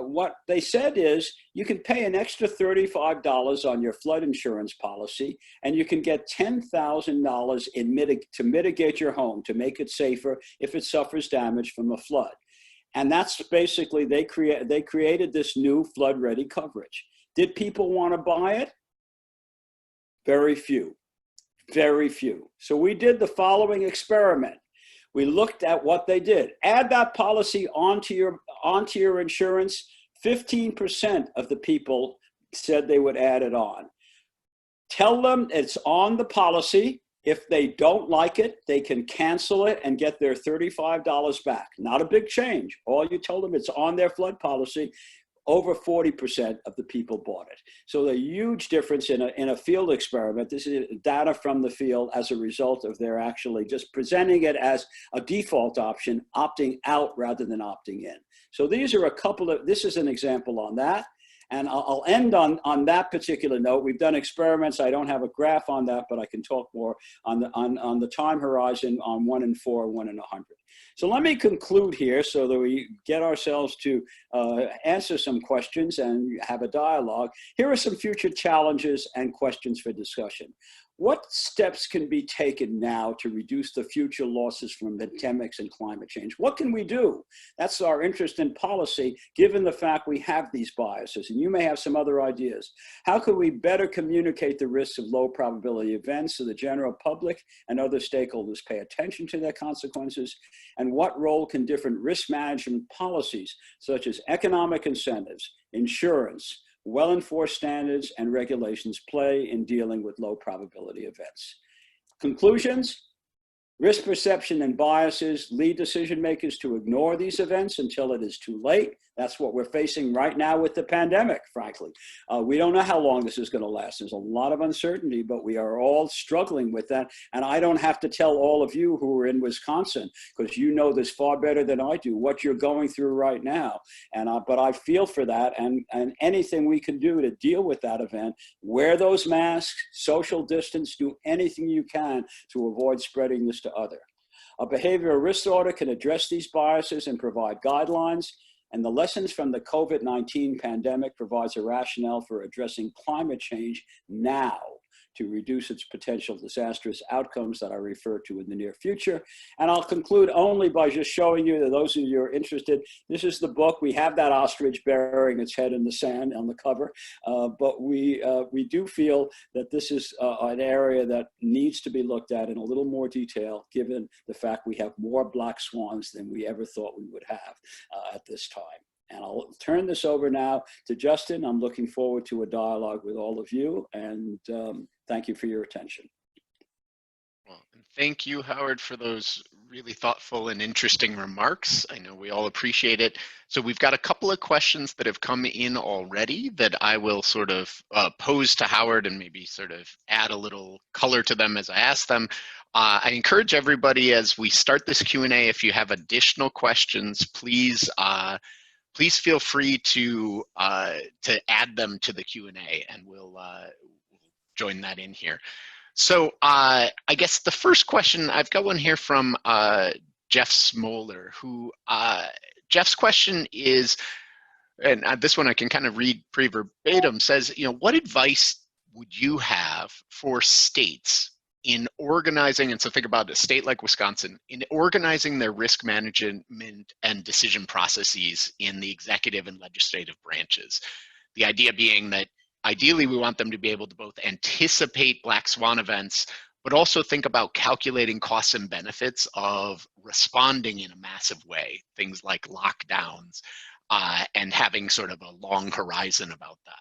what they said is you can pay an extra $35 on your flood insurance policy, and you can get $10,000 to mitigate your home, to make it safer if it suffers damage from a flood. And that's basically, they created this new flood-ready coverage. Did people want to buy it? Very few, very few. So we did the following experiment. We looked at what they did. Add that policy onto your insurance. 15% of the people said they would add it on. Tell them it's on the policy. If they don't like it, they can cancel it and get their $35 back. Not a big change. All you told them, it's on their flood policy. Over 40% of the people bought it. So the huge difference in a field experiment. This is data from the field as a result of their actually just presenting it as a default option, opting out rather than opting in. So these are a couple of, this is an example on that. And I'll end on that particular note. We've done experiments. I don't have a graph on that, but I can talk more on the time horizon on 1 in 4, 1 in 100. So let me conclude here so that we get ourselves to answer some questions and have a dialogue. Here are some future challenges and questions for discussion. What steps can be taken now to reduce the future losses from pandemics and climate change? What can we do? That's our interest in policy, given the fact we have these biases, and you may have some other ideas. How could we better communicate the risks of low probability events so the general public and other stakeholders pay attention to their consequences? And what role can different risk management policies, such as economic incentives, insurance, well-enforced standards and regulations play in dealing with low probability events? Conclusions: risk perception and biases lead decision makers to ignore these events until it is too late. That's what we're facing right now with the pandemic, frankly. We don't know how long this is going to last. There's a lot of uncertainty, but we are all struggling with that. And I don't have to tell all of you who are in Wisconsin, because you know this far better than I do, what you're going through right now. But I feel for that, and anything we can do to deal with that event, wear those masks, social distance, do anything you can to avoid spreading this to others. A behavioral risk audit can address these biases and provide guidelines. And the lessons from the COVID-19 pandemic provides a rationale for addressing climate change now to reduce its potential disastrous outcomes that I refer to in the near future. And I'll conclude only by just showing you, that those of you who are interested, this is the book. We have that ostrich burying its head in the sand on the cover, but we do feel that this is an area that needs to be looked at in a little more detail, given the fact we have more black swans than we ever thought we would have at this time. And I'll turn this over now to Justin. I'm looking forward to a dialogue with all of you, and thank you for your attention. Well, and thank you, Howard, for those really thoughtful and interesting remarks. I know we all appreciate it. So we've got a couple of questions that have come in already that I will sort of pose to Howard and maybe sort of add a little color to them as I ask them. I encourage everybody, as we start this Q&A, if you have additional questions, please feel free to add them to the Q&A, and we'll join that in here. So I guess the first question, I've got one here from Jeff Smoller, who Jeff's question is, and this one I can kind of read pre-verbatim, says, what advice would you have for states in organizing, and so think about a state like Wisconsin, in organizing their risk management and decision processes in the executive and legislative branches? The idea being that ideally we want them to be able to both anticipate black swan events, but also think about calculating costs and benefits of responding in a massive way, things like lockdowns, and having sort of a long horizon about that.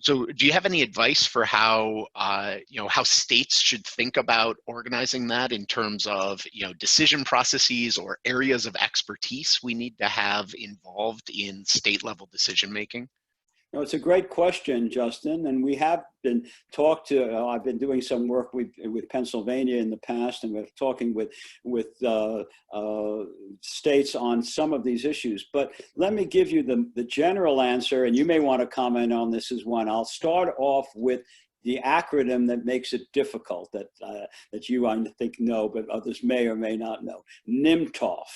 So do you have any advice for how, how states should think about organizing that in terms of, decision processes or areas of expertise we need to have involved in state level decision making? No, it's a great question, Justin, and we have been I've been doing some work with Pennsylvania in the past, and we're talking with states on some of these issues. But let me give you the general answer, and you may want to comment on this as one. I'll start off with the acronym that makes it difficult, that you, I think, know, but others may or may not know. NIMTOF.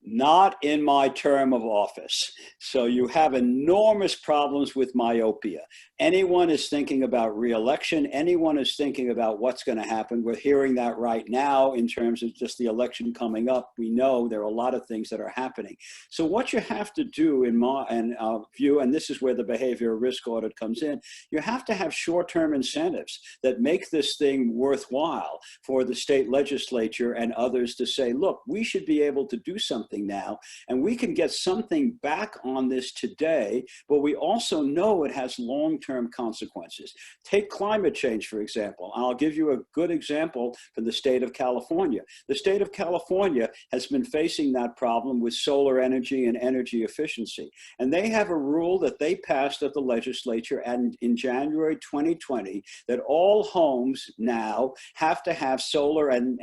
Not in my term of office. So you have enormous problems with myopia. Anyone is thinking about re-election. Anyone is thinking about what's going to happen. We're hearing that right now in terms of just the election coming up. We know there are a lot of things that are happening. So what you have to do in my view, and this is where the behavioral risk audit comes in, you have to have short-term incentives that make this thing worthwhile for the state legislature and others to say, look, we should be able to do something now, and we can get something back on this today, but we also know it has long-term consequences. Take climate change, for example. I'll give you a good example for the state of California. The state of California has been facing that problem with solar energy and energy efficiency, and they have a rule that they passed at the legislature and in January 2020 that all homes now have to have solar and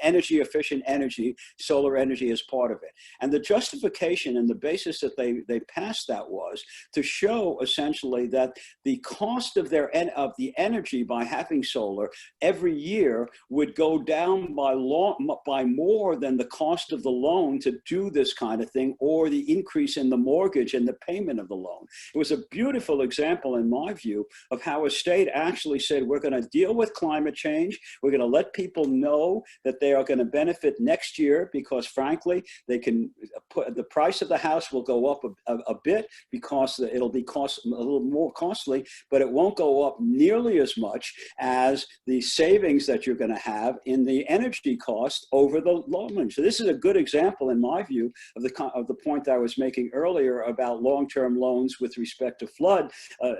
energy efficient energy, solar energy is part of it. And the justification and the basis that they passed that was to show essentially that the cost of the energy by having solar every year would go down by more than the cost of the loan to do this kind of thing, or the increase in the mortgage and the payment of the loan. It was a beautiful example, in my view, of how a state actually said, we're going to deal with climate change. We're going to let people know that they are going to benefit next year, because frankly, they can put the price of the house will go up a bit, because it'll be a little more costly, but it won't go up nearly as much as the savings that you're going to have in the energy cost over the loan. So this is a good example, in my view, of the point that I was making earlier about long-term loans with respect to flood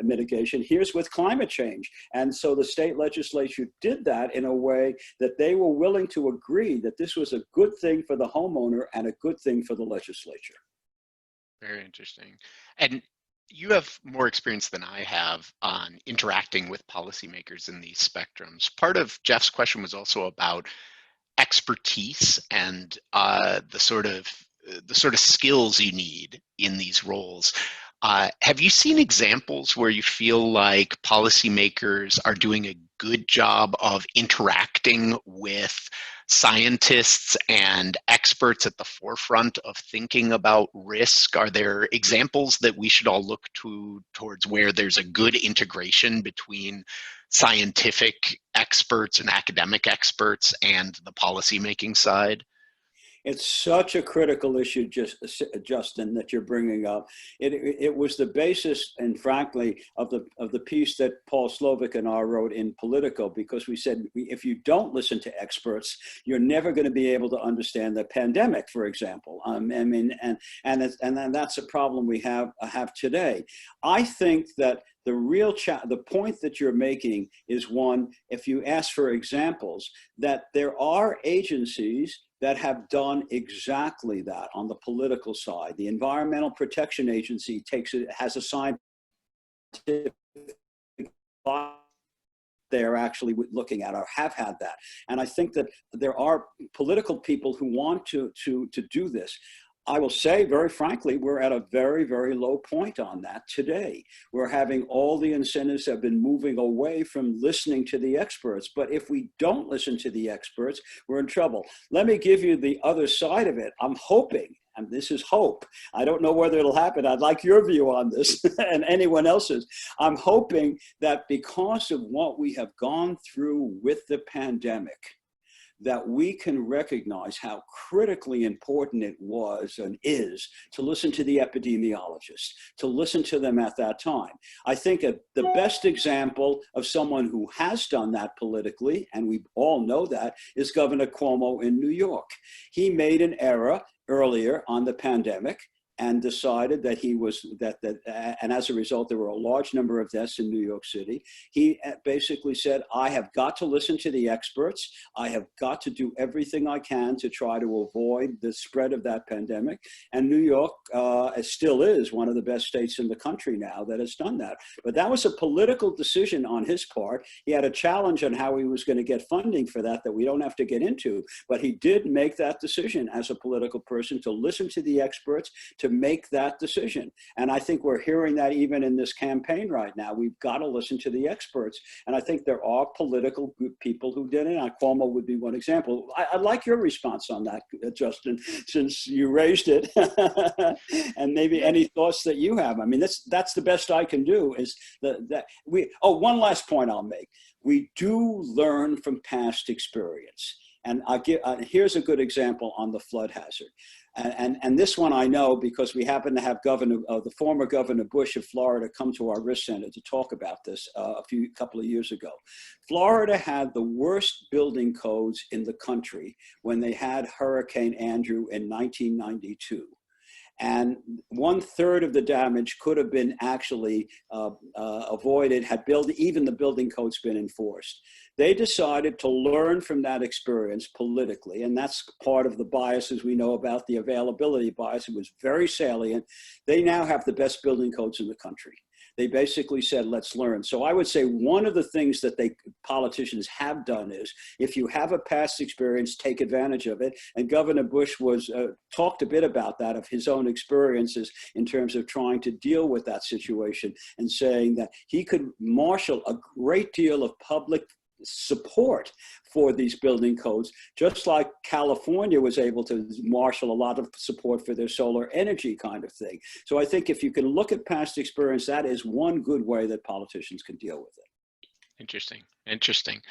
mitigation. Here's with climate change. And so the state legislature did that in a way that they were willing to agree that this was a good thing for the homeowner and a good thing for the legislature. Very interesting. And you have more experience than I have on interacting with policymakers in these spectrums. Part of Jeff's question was also about expertise and the sort of skills you need in these roles. Have you seen examples where you feel like policymakers are doing a good job of interacting with scientists and experts at the forefront of thinking about risk? Are there examples that we should all look towards where there's a good integration between scientific experts and academic experts and the policymaking side? It's such a critical issue, Justin, that you're bringing up. It was the basis, and frankly, of the piece that Paul Slovic and I wrote in Politico, because we said, if you don't listen to experts, you're never going to be able to understand the pandemic, for example. And that's a problem we have today. I think that the point that you're making is one, if you ask for examples, that there are agencies that have done exactly that on the political side. The Environmental Protection Agency has a scientific they're actually looking at, or have had that. And I think that there are political people who want to do this. I will say, very frankly, we're at a very, very low point on that today. We're having all the incentives have been moving away from listening to the experts. But if we don't listen to the experts, we're in trouble. Let me give you the other side of it. I'm hoping, and this is hope, I don't know whether it'll happen. I'd like your view on this and anyone else's. I'm hoping that because of what we have gone through with the pandemic, that we can recognize how critically important it was and is to listen to the epidemiologists, to listen to them at that time. I think the best example of someone who has done that politically, and we all know that, is Governor Cuomo in New York. He made an error earlier on the pandemic and decided that and as a result, there were a large number of deaths in New York City. He basically said, I have got to listen to the experts. I have got to do everything I can to try to avoid the spread of that pandemic. And New York still is one of the best states in the country now that has done that. But that was a political decision on his part. He had a challenge on how he was going to get funding for that we don't have to get into. But he did make that decision as a political person to listen to the experts, to make that decision. And I think we're hearing that even in this campaign right now. We've got to listen to the experts. And I think there are political people who did it. And Cuomo would be one example. I'd like your response on that, Justin, since you raised it. And maybe any thoughts that you have. I mean, that's the best I can do is one last point I'll make. We do learn from past experience. And here's a good example on the flood hazard. And this one I know because we happen to have the former Governor Bush of Florida come to our risk center to talk about this a couple of years ago. Florida had the worst building codes in the country when they had Hurricane Andrew in 1992. And 1/3 of the damage could have been actually avoided had even the building codes been enforced. They decided to learn from that experience politically, and that's part of the biases we know about, the availability bias. It was very salient. They now have the best building codes in the country. They basically said, let's learn. So I would say one of the things that politicians have done is, if you have a past experience, take advantage of it. And Governor Bush talked a bit about that, of his own experiences in terms of trying to deal with that situation, and saying that he could marshal a great deal of public support for these building codes, just like California was able to marshal a lot of support for their solar energy kind of thing. So I think if you can look at past experience, that is one good way that politicians can deal with it. Interesting. Interesting.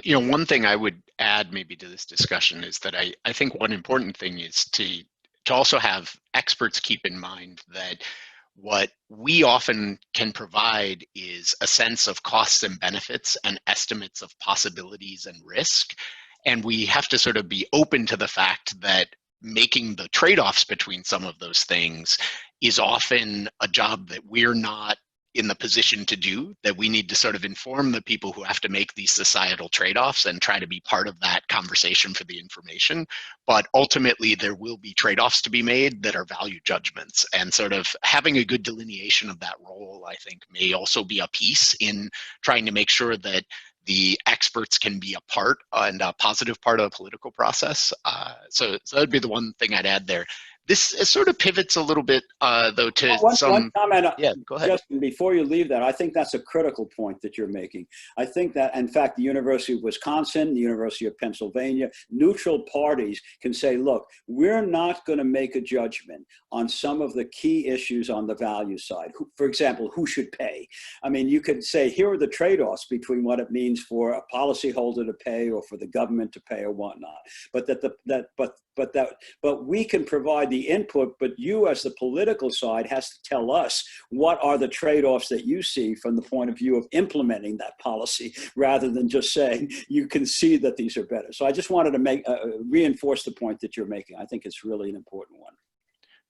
You know, one thing I would add maybe to this discussion is that I think one important thing is to also have experts keep in mind that what we often can provide is a sense of costs and benefits and estimates of possibilities and risk. And we have to sort of be open to the fact that making the trade-offs between some of those things is often a job that we're not in the position to do, that we need to sort of inform the people who have to make these societal trade-offs and try to be part of that conversation for the information. But ultimately, there will be trade-offs to be made that are value judgments, and sort of having a good delineation of that role, I think, may also be a piece in trying to make sure that the experts can be a part and a positive part of the political process. So that'd be the one thing I'd add there. This sort of pivots a little bit, though, to One comment, yeah, go ahead. Justin, before you leave that, I think that's a critical point that you're making. I think that, in fact, the University of Wisconsin, the University of Pennsylvania, neutral parties can say, look, we're not going to make a judgment on some of the key issues on the value side. For example, who should pay? I mean, you could say, here are the trade-offs between what it means for a policyholder to pay or for the government to pay or whatnot. But we can provide the input, but you as the political side has to tell us what are the trade-offs that you see from the point of view of implementing that policy, rather than just saying you can see that these are better. So I just wanted to reinforce the point that you're making. I think it's really an important one.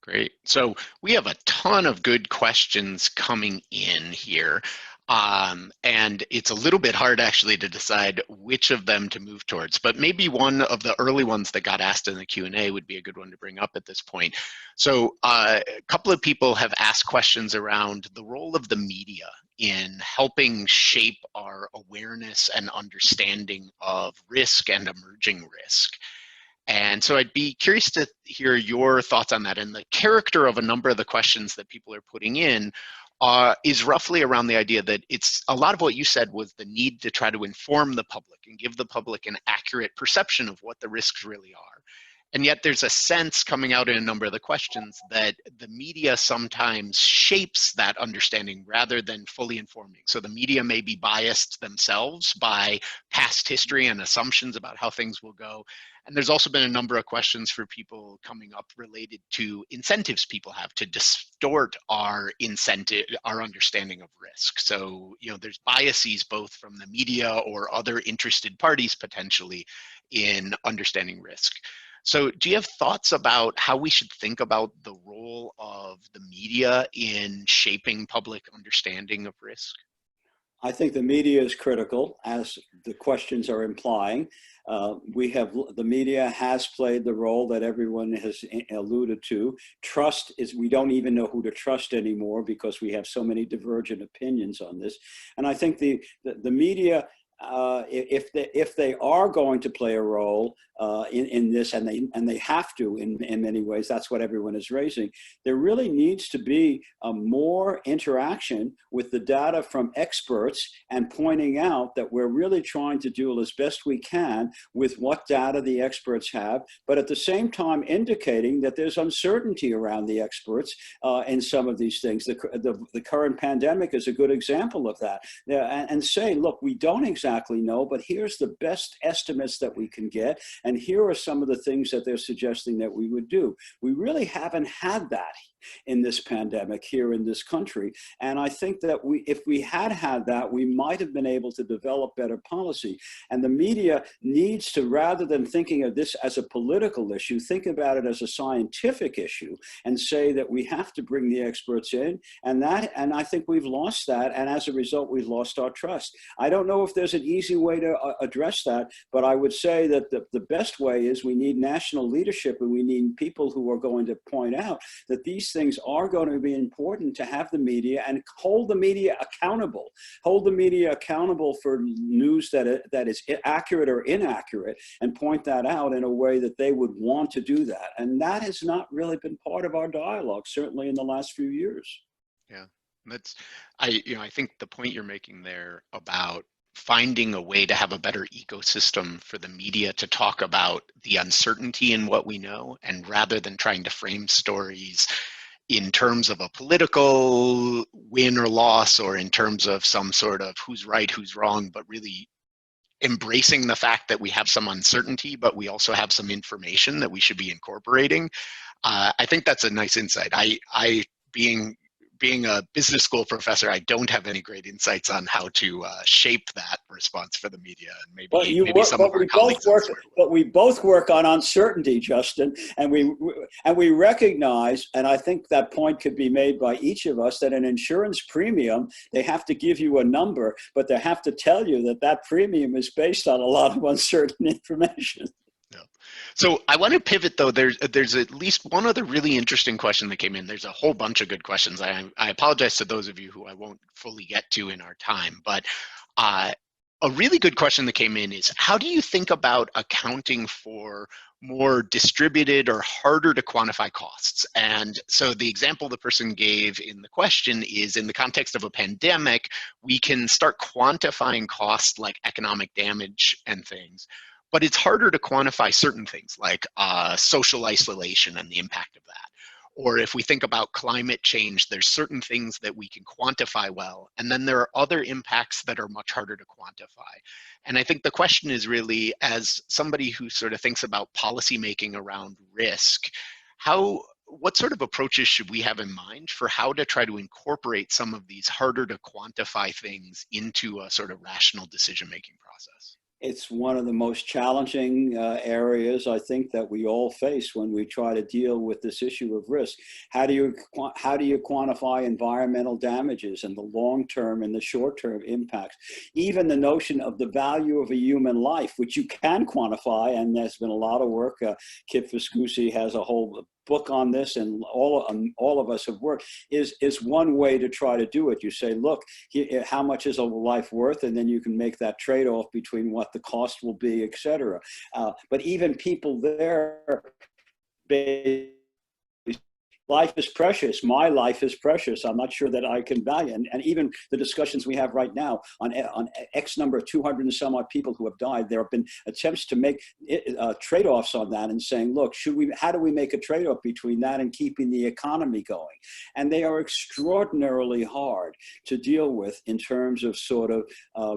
Great. So we have a ton of good questions coming in here. And it's a little bit hard actually to decide which of them to move towards, but maybe one of the early ones that got asked in the Q&A would be a good one to bring up at this point. So a couple of people have asked questions around the role of the media in helping shape our awareness and understanding of risk and emerging risk. And so I'd be curious to hear your thoughts on that. And the character of a number of the questions that people are putting in is roughly around the idea that it's a lot of what you said was the need to try to inform the public and give the public an accurate perception of what the risks really are. And yet there's a sense coming out in a number of the questions that the media sometimes shapes that understanding rather than fully informing. So the media may be biased themselves by past history and assumptions about how things will go. And there's also been a number of questions for people coming up related to incentives people have to distort our understanding of risk. So, you know, there's biases both from the media or other interested parties potentially in understanding risk. So do you have thoughts about how we should think about the role of the media in shaping public understanding of risk? I think the media is critical, as the questions are implying. The media has played the role that everyone has alluded to. Trust is, we don't even know who to trust anymore because we have so many divergent opinions on this. And I think the media, if they are going to play a role in this, and they have to in many ways, that's what everyone is raising, there really needs to be more interaction with the data from experts and pointing out that we're really trying to do as best we can with what data the experts have, but at the same time indicating that there's uncertainty around the experts in some of these things. The current pandemic is a good example of that. And say, look, we don't exactly know, but here's the best estimates that we can get, and here are some of the things that they're suggesting that we would do. We really haven't had that in this pandemic here in this country. And I think that if we had that, we might have been able to develop better policy. And the media needs to, rather than thinking of this as a political issue, think about it as a scientific issue and say that we have to bring the experts in. And I think we've lost that. And as a result, we've lost our trust. I don't know if there's an easy way to address that, but I would say that the best way is we need national leadership, and we need people who are going to point out that these things are going to be important to have the media and hold the media accountable. Hold the media accountable for news that is accurate or inaccurate, and point that out in a way that they would want to do that. And that has not really been part of our dialogue, certainly in the last few years. Yeah, I think the point you're making there about finding a way to have a better ecosystem for the media to talk about the uncertainty in what we know, and rather than trying to frame stories in terms of a political win or loss, or in terms of some sort of who's right, who's wrong, but really embracing the fact that we have some uncertainty, but we also have some information that we should be incorporating. I think that's a nice insight. I being a business school professor, I don't have any great insights on how to shape that response for the media, and maybe some of our colleagues elsewhere. But we both work on uncertainty, Justin, and we recognize, and I think that point could be made by each of us, that an insurance premium, they have to give you a number, but they have to tell you that that premium is based on a lot of uncertain information. Yeah. So I want to pivot, though. There's at least one other really interesting question that came in. There's a whole bunch of good questions. I apologize to those of you who I won't fully get to in our time, but a really good question that came in is, how do you think about accounting for more distributed or harder to quantify costs? And so the example the person gave in the question is, in the context of a pandemic, we can start quantifying costs like economic damage and things. But it's harder to quantify certain things like social isolation and the impact of that. Or if we think about climate change, there's certain things that we can quantify well, and then there are other impacts that are much harder to quantify. And I think the question is really, as somebody who sort of thinks about policymaking around risk, what sort of approaches should we have in mind for how to try to incorporate some of these harder to quantify things into a sort of rational decision-making process? It's one of the most challenging areas, I think, that we all face when we try to deal with this issue of risk. How do you quantify environmental damages and the long-term and the short-term impacts? Even the notion of the value of a human life, which you can quantify, and there's been a lot of work. Kip Viscusi has a whole book on this, and all of us have worked, is one way to try to do it. You say, look, how much is a life worth? And then you can make that trade-off between what the cost will be, et cetera. But even people there, life is precious. My life is precious. I'm not sure that I can value. And even the discussions we have right now on X number of 200 and some odd people who have died, there have been attempts to make trade-offs on that and saying, look, how do we make a trade-off between that and keeping the economy going? And they are extraordinarily hard to deal with in terms of sort of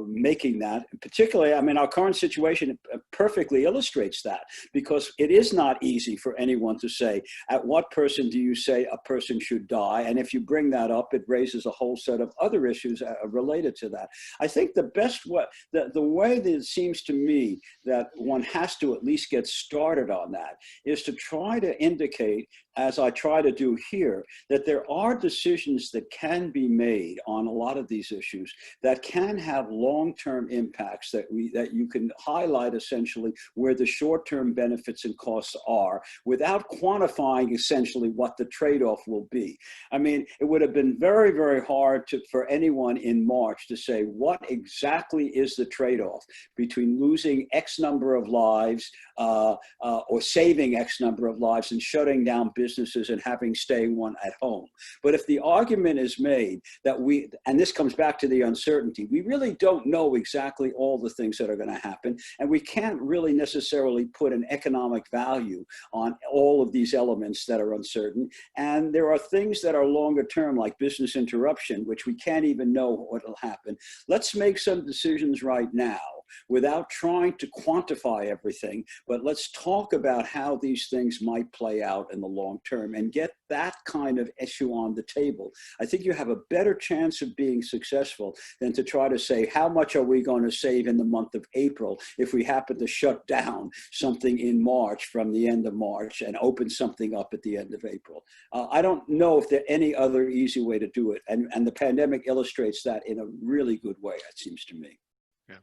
making that. Particularly, I mean, our current situation perfectly illustrates that, because it is not easy for anyone to say, at what person do you say a person should die? And if you bring that up, it raises a whole set of other issues related to that. I think the best way, the way that it seems to me that one has to at least get started on that, is to try to indicate, as I try to do here, that there are decisions that can be made on a lot of these issues that can have long-term impacts, that you can highlight essentially where the short-term benefits and costs are, without quantifying essentially what the trade-off will be. I mean, it would have been very, very hard for anyone in March to say what exactly is the trade-off between losing X number of lives or saving X number of lives and shutting down businesses and having staying one at home. But if the argument is made that and this comes back to the uncertainty, we really don't know exactly all the things that are going to happen, and we can't really necessarily put an economic value on all of these elements that are uncertain. And there are things that are longer term, like business interruption, which we can't even know what will happen. Let's make some decisions right now without trying to quantify everything, but let's talk about how these things might play out in the long term and get that kind of issue on the table. I think you have a better chance of being successful than to try to say, how much are we going to save in the month of April if we happen to shut down something in March from the end of March and open something up at the end of April. I don't know if there's any other easy way to do it. And the pandemic illustrates that in a really good way, it seems to me. Yeah.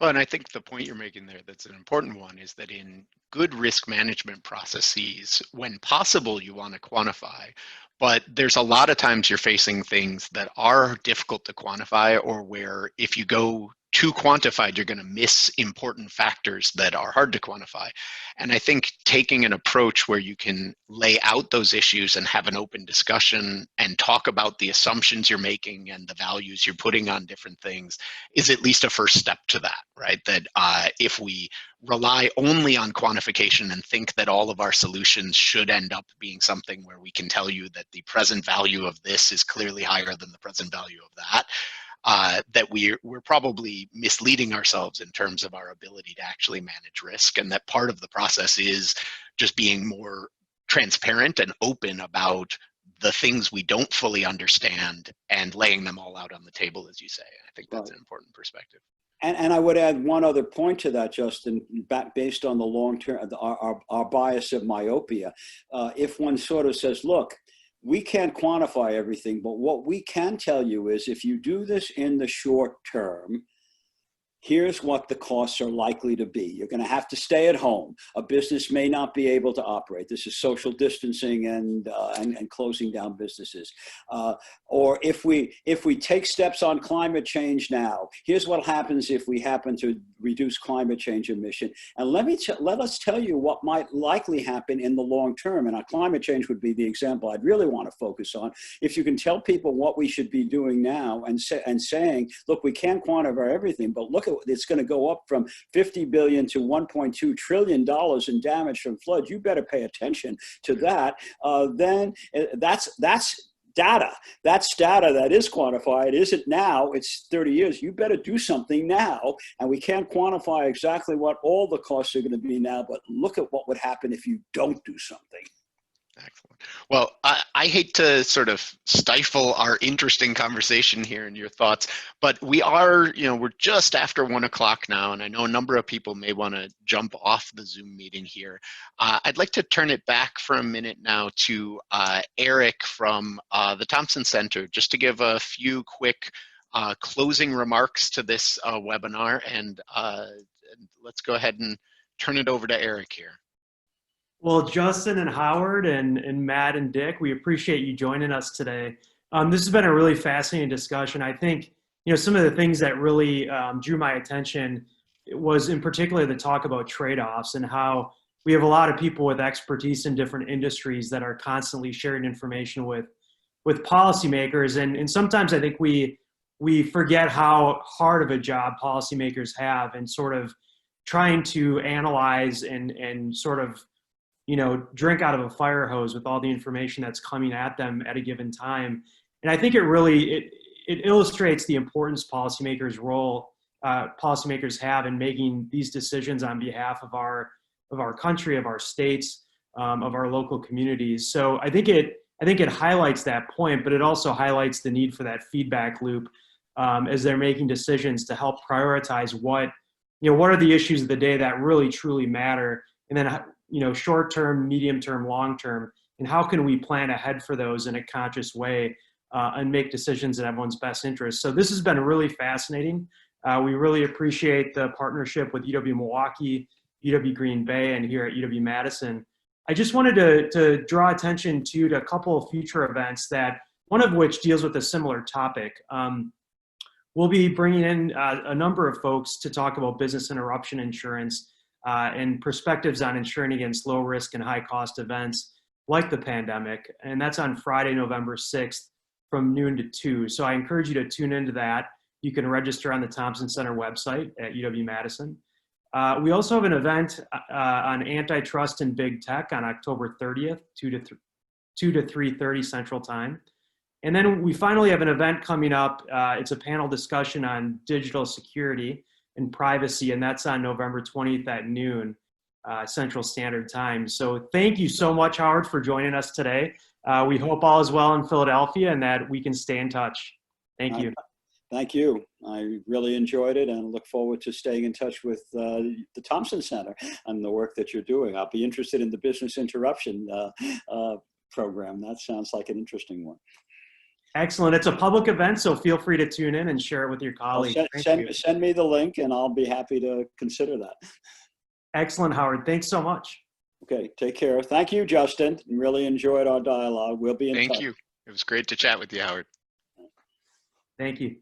Well, and I think the point you're making there that's an important one is that in good risk management processes, when possible, you want to quantify, But there's a lot of times you're facing things that are difficult to quantify, or where if you go too quantified, you're going to miss important factors that are hard to quantify. And I think taking an approach where you can lay out those issues and have an open discussion and talk about the assumptions you're making and the values you're putting on different things is at least a first step to that, right? That if we rely only on quantification and think that all of our solutions should end up being something where we can tell you that the present value of this is clearly higher than the present value of that, that we're probably misleading ourselves in terms of our ability to actually manage risk, and that part of the process is just being more transparent and open about the things we don't fully understand and laying them all out on the table, as you say. I think that's an important perspective. And I would add one other point to that, Justin, based on the long-term, our bias of myopia. If one sort of says, look, we can't quantify everything, but what we can tell you is if you do this in the short term, here's what the costs are likely to be. You're going to have to stay at home. A business may not be able to operate. This is social distancing and closing down businesses. Or if we take steps on climate change now, here's what happens if we happen to reduce climate change emission. And let us tell you what might likely happen in the long term. And climate change would be the example I'd really want to focus on. If you can tell people what we should be doing now and saying, look, we can't quantify everything, but look at it's going to go up from 50 billion to 1.2 trillion dollars in damage from floods. You better pay attention to that. Then that's data. That's data that is quantified. Isn't now, it's 30 years. You better do something now. And we can't quantify exactly what all the costs are going to be now, but look at what would happen if you don't do something. Excellent. Well, I hate to sort of stifle our interesting conversation here and your thoughts, but we are, we're just after 1 o'clock now, and I know a number of people may want to jump off the Zoom meeting here. I'd like to turn it back for a minute now to Eric from the Thompson Center, just to give a few quick closing remarks to this webinar, and let's go ahead and turn it over to Eric here. Well, Justin and Howard and Matt and Dick, we appreciate you joining us today. This has been a really fascinating discussion. I think, some of the things that really drew my attention was in particular the talk about trade-offs and how we have a lot of people with expertise in different industries that are constantly sharing information with policymakers. And sometimes I think we forget how hard of a job policymakers have in sort of trying to analyze and sort of drink out of a fire hose with all the information that's coming at them at a given time. And I think it really, it illustrates the importance policymakers have in making these decisions on behalf of our country, of our states, of our local communities. So I think it highlights that point, but it also highlights the need for that feedback loop as they're making decisions to help prioritize what are the issues of the day that really truly matter, and then short term, medium term, long term, and how can we plan ahead for those in a conscious way and make decisions in everyone's best interest. So this has been really fascinating. We really appreciate the partnership with UW-Milwaukee, UW-Green Bay, and here at UW-Madison. I just wanted to draw attention to a couple of future events, that one of which deals with a similar topic. We'll be bringing in a number of folks to talk about business interruption insurance and perspectives on insuring against low risk and high cost events like the pandemic. And that's on Friday, November 6th from noon to 2. So I encourage you to tune into that. You can register on the Thompson Center website at UW-Madison. We also have an event on antitrust and big tech on October 30th, 2 to 3:30 Central Time. And then we finally have an event coming up. It's a panel discussion on digital security and privacy, and that's on November 20th at noon Central Standard Time. So thank you so much, Howard, for joining us today. We hope all is well in Philadelphia and that we can stay in touch. Thank you. Thank you. I really enjoyed it and look forward to staying in touch with the Thompson Center and the work that you're doing. I'll be interested in the business interruption program. That sounds like an interesting one. Excellent. It's a public event, so feel free to tune in and share it with your colleagues. Send me the link and I'll be happy to consider that. Excellent, Howard. Thanks so much. Okay, take care. Thank you, Justin. Really enjoyed our dialogue. We'll be in touch. Thank you. It was great to chat with you, Howard. Thank you.